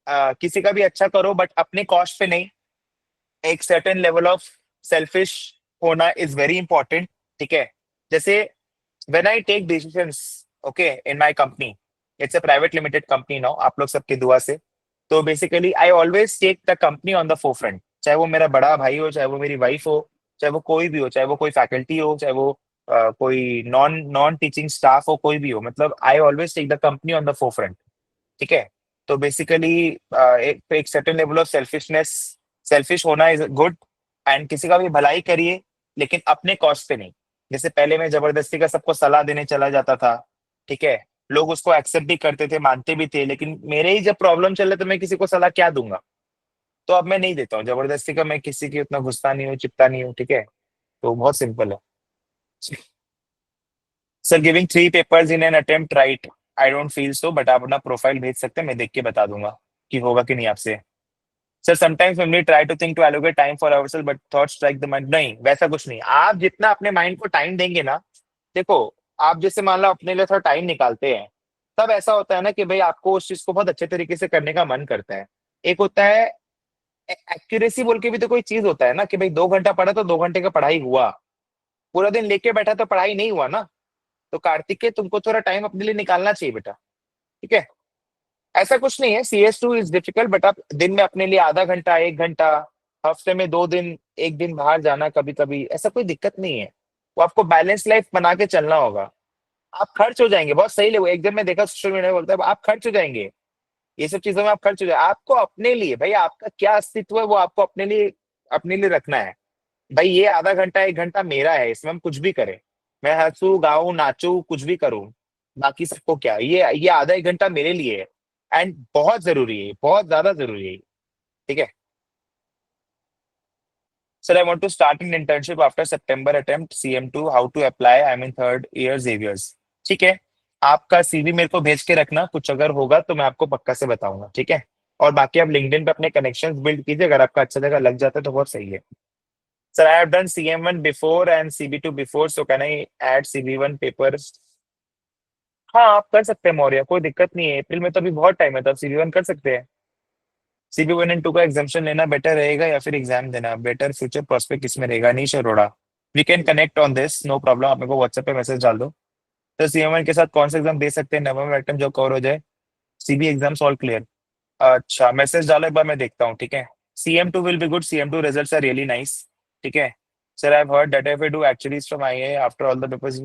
किसी का भी अच्छा करो बट अपने कॉस्ट पे नहीं। एक सर्टेन लेवल ऑफ सेल्फिश होना इज वेरी इंपॉर्टेंट, ठीक है। जैसे when I take decisions, okay, in my company, it's a private limited company now, आप लोग सबकी दुआ से। तो basically I always take the company on the forefront, चाहे वो मेरा बड़ा भाई हो, चाहे वो मेरी वाइफ हो, चाहे वो कोई भी हो, चाहे वो कोई फैकल्टी हो, चाहे वो कोई नॉन नॉन टीचिंग स्टाफ हो, कोई भी हो, मतलब I always take the company on the forefront, ठीक है। तो बेसिकली एक certain level of selfishness, selfish होना इज गुड, एंड किसी का भी भलाई करिए, लेकिन अपने कॉस्ट पे नहीं। जैसे पहले मैं जबरदस्ती का सबको सलाह देने चला जाता था, ठीक है, लोग उसको एक्सेप्ट भी करते थे, मानते भी थे, लेकिन मेरे ही जब प्रॉब्लम चल रहे तो मैं किसी को सलाह क्या दूंगा। तो अब मैं नहीं देता हूँ जबरदस्ती का, मैं किसी की उतना घुसता नहीं हूँ, चिपता नहीं हूँ, ठीक है। तो बहुत सिंपल है। Sir giving 3 papers in an attempt right, I don't feel so, but आप अपना प्रोफाइल भेज सकते हैं, मैं देख के बता दूंगा कि होगा कि नहीं आपसे। Sir sometimes when we try to think to allocate time for ourselves but thoughts strike the mind, नहीं वैसा कुछ नहीं, आप जितना अपने माइंड को टाइम देंगे ना, देखो, आप जैसे मान लो अपने लिए थोड़ा टाइम निकालते हैं, तब ऐसा होता है ना कि भाई आपको उस चीज को बहुत अच्छे तरीके से करने का मन करता है। एक होता है एक्यूरेसी बोल के भी तो कोई चीज होता है ना, कि भाई 2 घंटा पढ़ा तो 2 घंटे का पढ़ाई हुआ, पूरा दिन लेके बैठा तो पढ़ाई नहीं हुआ ना। तो कार्तिक के तुमको थोड़ा टाइम अपने लिए निकालना चाहिए बेटा, ठीक है। ऐसा कुछ नहीं है, CS2 इज डिफिकल्ट, बट आप दिन में अपने लिए आधा घंटा, 1 घंटा, हफ्ते में 2 दिन, एक दिन बाहर जाना कभी कभी, ऐसा कोई दिक्कत नहीं है। वो आपको बैलेंस लाइफ बना के चलना होगा। आप खर्च हो जाएंगे, बहुत सही लोग, एक दिन मैं देखा सोशल मीडिया बोलता है आप खर्च हो जाएंगे, ये सब चीजों में आप खर्च हो जाए, आपको अपने लिए भाई आपका क्या अस्तित्व है वो आपको अपने लिए रखना है। भाई ये आधा घंटा 1 घंटा मेरा है, इसमें हम कुछ भी करें, मैं हंसू गाऊं नाचू कुछ भी करूं, बाकी सबको क्या, ये आधा 1 घंटा मेरे लिए है, एंड बहुत जरूरी है, बहुत ज्यादा जरूरी है, ठीक है। Sir I want to start an internship after September attempt CM2, how to apply, I mean third year Xavier's, ठीक है। आपका CV मेरे को भेज के रखना, कुछ अगर होगा तो मैं आपको पक्का से बताऊंगा, ठीक है। और बाकी आप लिंक्डइन पे अपने कनेक्शंस बिल्ड कीजिए, अगर आपका अच्छा जगह लग जाता है तो बहुत सही है। Sir, I have done CM1 before and CB2 before, so can I add CB1 papers? हाँ आप कर सकते हैं मौर्य, कोई दिक्कत नहीं है, अप्रैल में तो अभी बहुत टाइम है, तो आप CB1 कर सकते हैं। CB1 and 2 का एग्जामेशन लेना बेटर रहेगा या फिर एग्जाम देना बेटर, फ्यूचर प्रोस्पेक्ट किसमें रहेगा, Anish Arora. We can connect on this, no problem, आप मेरे को व्हाट्सएप पे मैसेज डाल दो। तो CM1 के साथ कौन सा एग्जाम दे सकते हैं, नवंबर आइटम जो कवर हो जाए, CB एग्जाम्स ऑल क्लियर। अच्छा मैसेज डालो एक बार, मैं देखता हूँ, ठीक है। CM2 will be good, CM2 results are really nice, ठीक है। Sir I have heard that if we do actuarials from IA after all the papers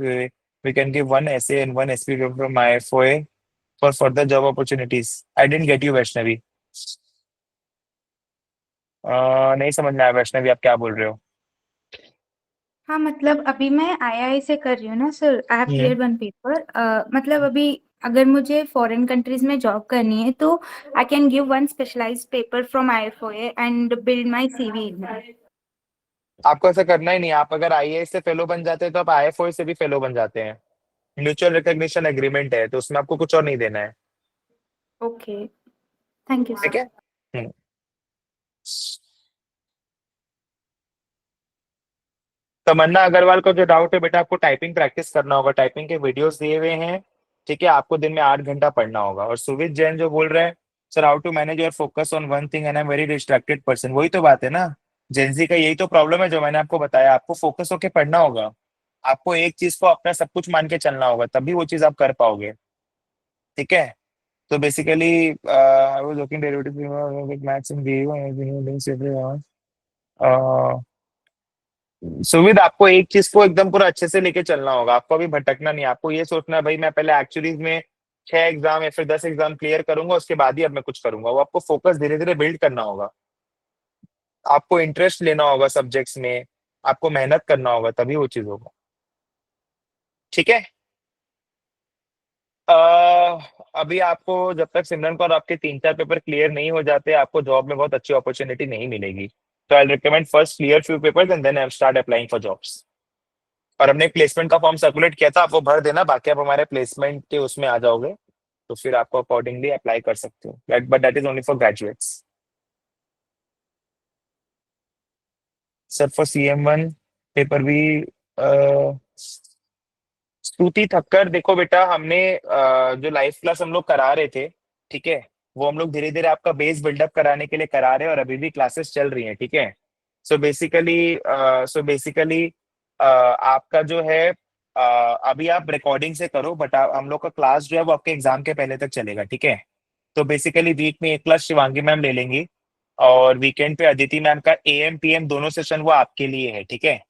we can give one essay and one SP paper from IFOA for further job opportunities. I didn't get you Vaishnavi. नहीं समझ में आया वैष्णवी, आप क्या बोल रहे हो।
हाँ मतलब अभी मैं आई से कर रही हूँ ना sir, I have
hmm.
Clear one paper. मतलब अभी अगर मुझे फॉरेन कंट्रीज में जॉब करनी है तो I can give one specialised paper from IFOA and build my CV in that.
आपको ऐसा करना ही नहीं, आप अगर IAS से फेलो बन जाते हैं तो आप IFOA से भी फेलो बन जाते हैं। म्यूचुअल रिकॉग्निशन एग्रीमेंट है, तो उसमें आपको कुछ और नहीं देना है,
ओके, थैंक यू
ठीक
सर।
है। हम्म। तमन्ना अग्रवाल को जो डाउट है बेटा, आपको टाइपिंग प्रैक्टिस करना होगा, टाइपिंग के वीडियोस दिए हुए हैं, ठीक है, आपको दिन में 8 घंटा पढ़ना होगा। और सुवित जैन जो बोल रहे हैं, sir how to manage your focus on one thing and I am very distracted person, वही तो बात है ना, जेंजी का यही तो प्रॉब्लम है जो मैंने आपको बताया, आपको फोकस होके पढ़ना होगा, आपको एक चीज को अपना सब कुछ मान के चलना होगा, तभी वो चीज आप कर पाओगे, ठीक है। तो basically I was looking derivative with maths and सुविध, आपको एक चीज को एकदम पूरा अच्छे से लेके चलना होगा, आपको अभी भटकना नहीं है, आपको ये सोचना है भाई मैं पहले एक्चुअलीज में 6 एग्जाम या फिर 10 एग्जाम क्लियर करूंगा, उसके बाद ही अब मैं कुछ करूंगा, वो आपको फोकस धीरे धीरे बिल्ड करना होगा, आपको इंटरेस्ट लेना होगा सब्जेक्ट्स में, आपको मेहनत करना होगा, तभी वो चीज होगा, ठीक है। अभी आपको जब तक सिमरन को और आपके 3-4 पेपर क्लियर नहीं हो जाते, आपको जॉब में बहुत अच्छी अपॉर्चुनिटी नहीं मिलेगी, तो I recommend first clear few papers and then I start applying for jobs. और हमने प्लेसमेंट का फॉर्म सर्कुलेट किया था, आप वो भर देना, बाकी आप हमारे प्लेसमेंट के उसमें आ जाओगे, तो फिर आपको अकॉर्डिंगली अप्लाई कर सकते हो, but that is only for graduates. Sir for CM1 paper भी स्तुति ठक्कर, देखो बेटा हमने जो लाइव क्लास हम लोग करा रहे थे, ठीक है, वो हम लोग धीरे धीरे आपका बेस बिल्डअप कराने के लिए करा रहे हैं, और अभी भी क्लासेस चल रही हैं, ठीक है। सो बेसिकली आपका जो है अभी आप रिकॉर्डिंग से करो, बट हम लोग का क्लास जो है वो आपके एग्जाम के पहले तक चलेगा, ठीक है। तो बेसिकली वीक में एक क्लास शिवांगी मैम ले लेंगी, और वीकेंड पे अदिति मैम का AM PM दोनों सेशन वो आपके लिए है, ठीक है।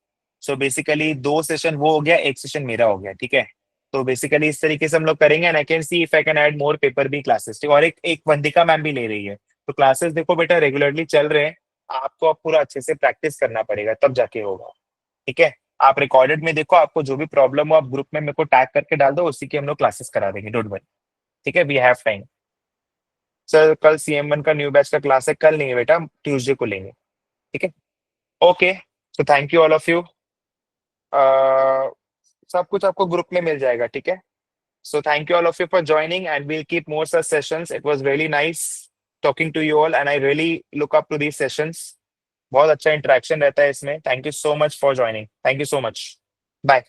सो बेसिकली 2 सेशन वो हो गया, एक सेशन मेरा हो गया, ठीक है। तो बेसिकली इस तरीके से हम लोग करेंगे, and I can see if I can add more paper B classes, ठीक है? और एक एक वंदिका मैम भी ले रही है, तो क्लासेस देखो बेटा रेगुलरली चल रहे हैं, आपको अब पूरा अच्छे से प्रैक्टिस करना पड़ेगा, तब जाके होगा, ठीक है। आप रिकॉर्डेड में देखो, आपको जो भी प्रॉब्लम हो आप ग्रुप में मेरे को टैग करके डाल दो, उसी की हम लोग क्लासेस करा देंगे, डोंट वरी, ठीक है, वी हैव टाइम। सर कल CM1 का न्यू बैच का क्लास है, कल नहीं है बेटा, ट्यूसडे को लेंगे, ठीक है। ओके, तो thank you all of you, सब कुछ आपको ग्रुप में मिल जाएगा, ठीक है। So thank you all of you for joining, and we'll keep more such sessions, it was really nice talking to you all, and I really look up to these sessions, बहुत अच्छा interaction रहता है इसमें, thank you so much for joining, thank you so much, bye.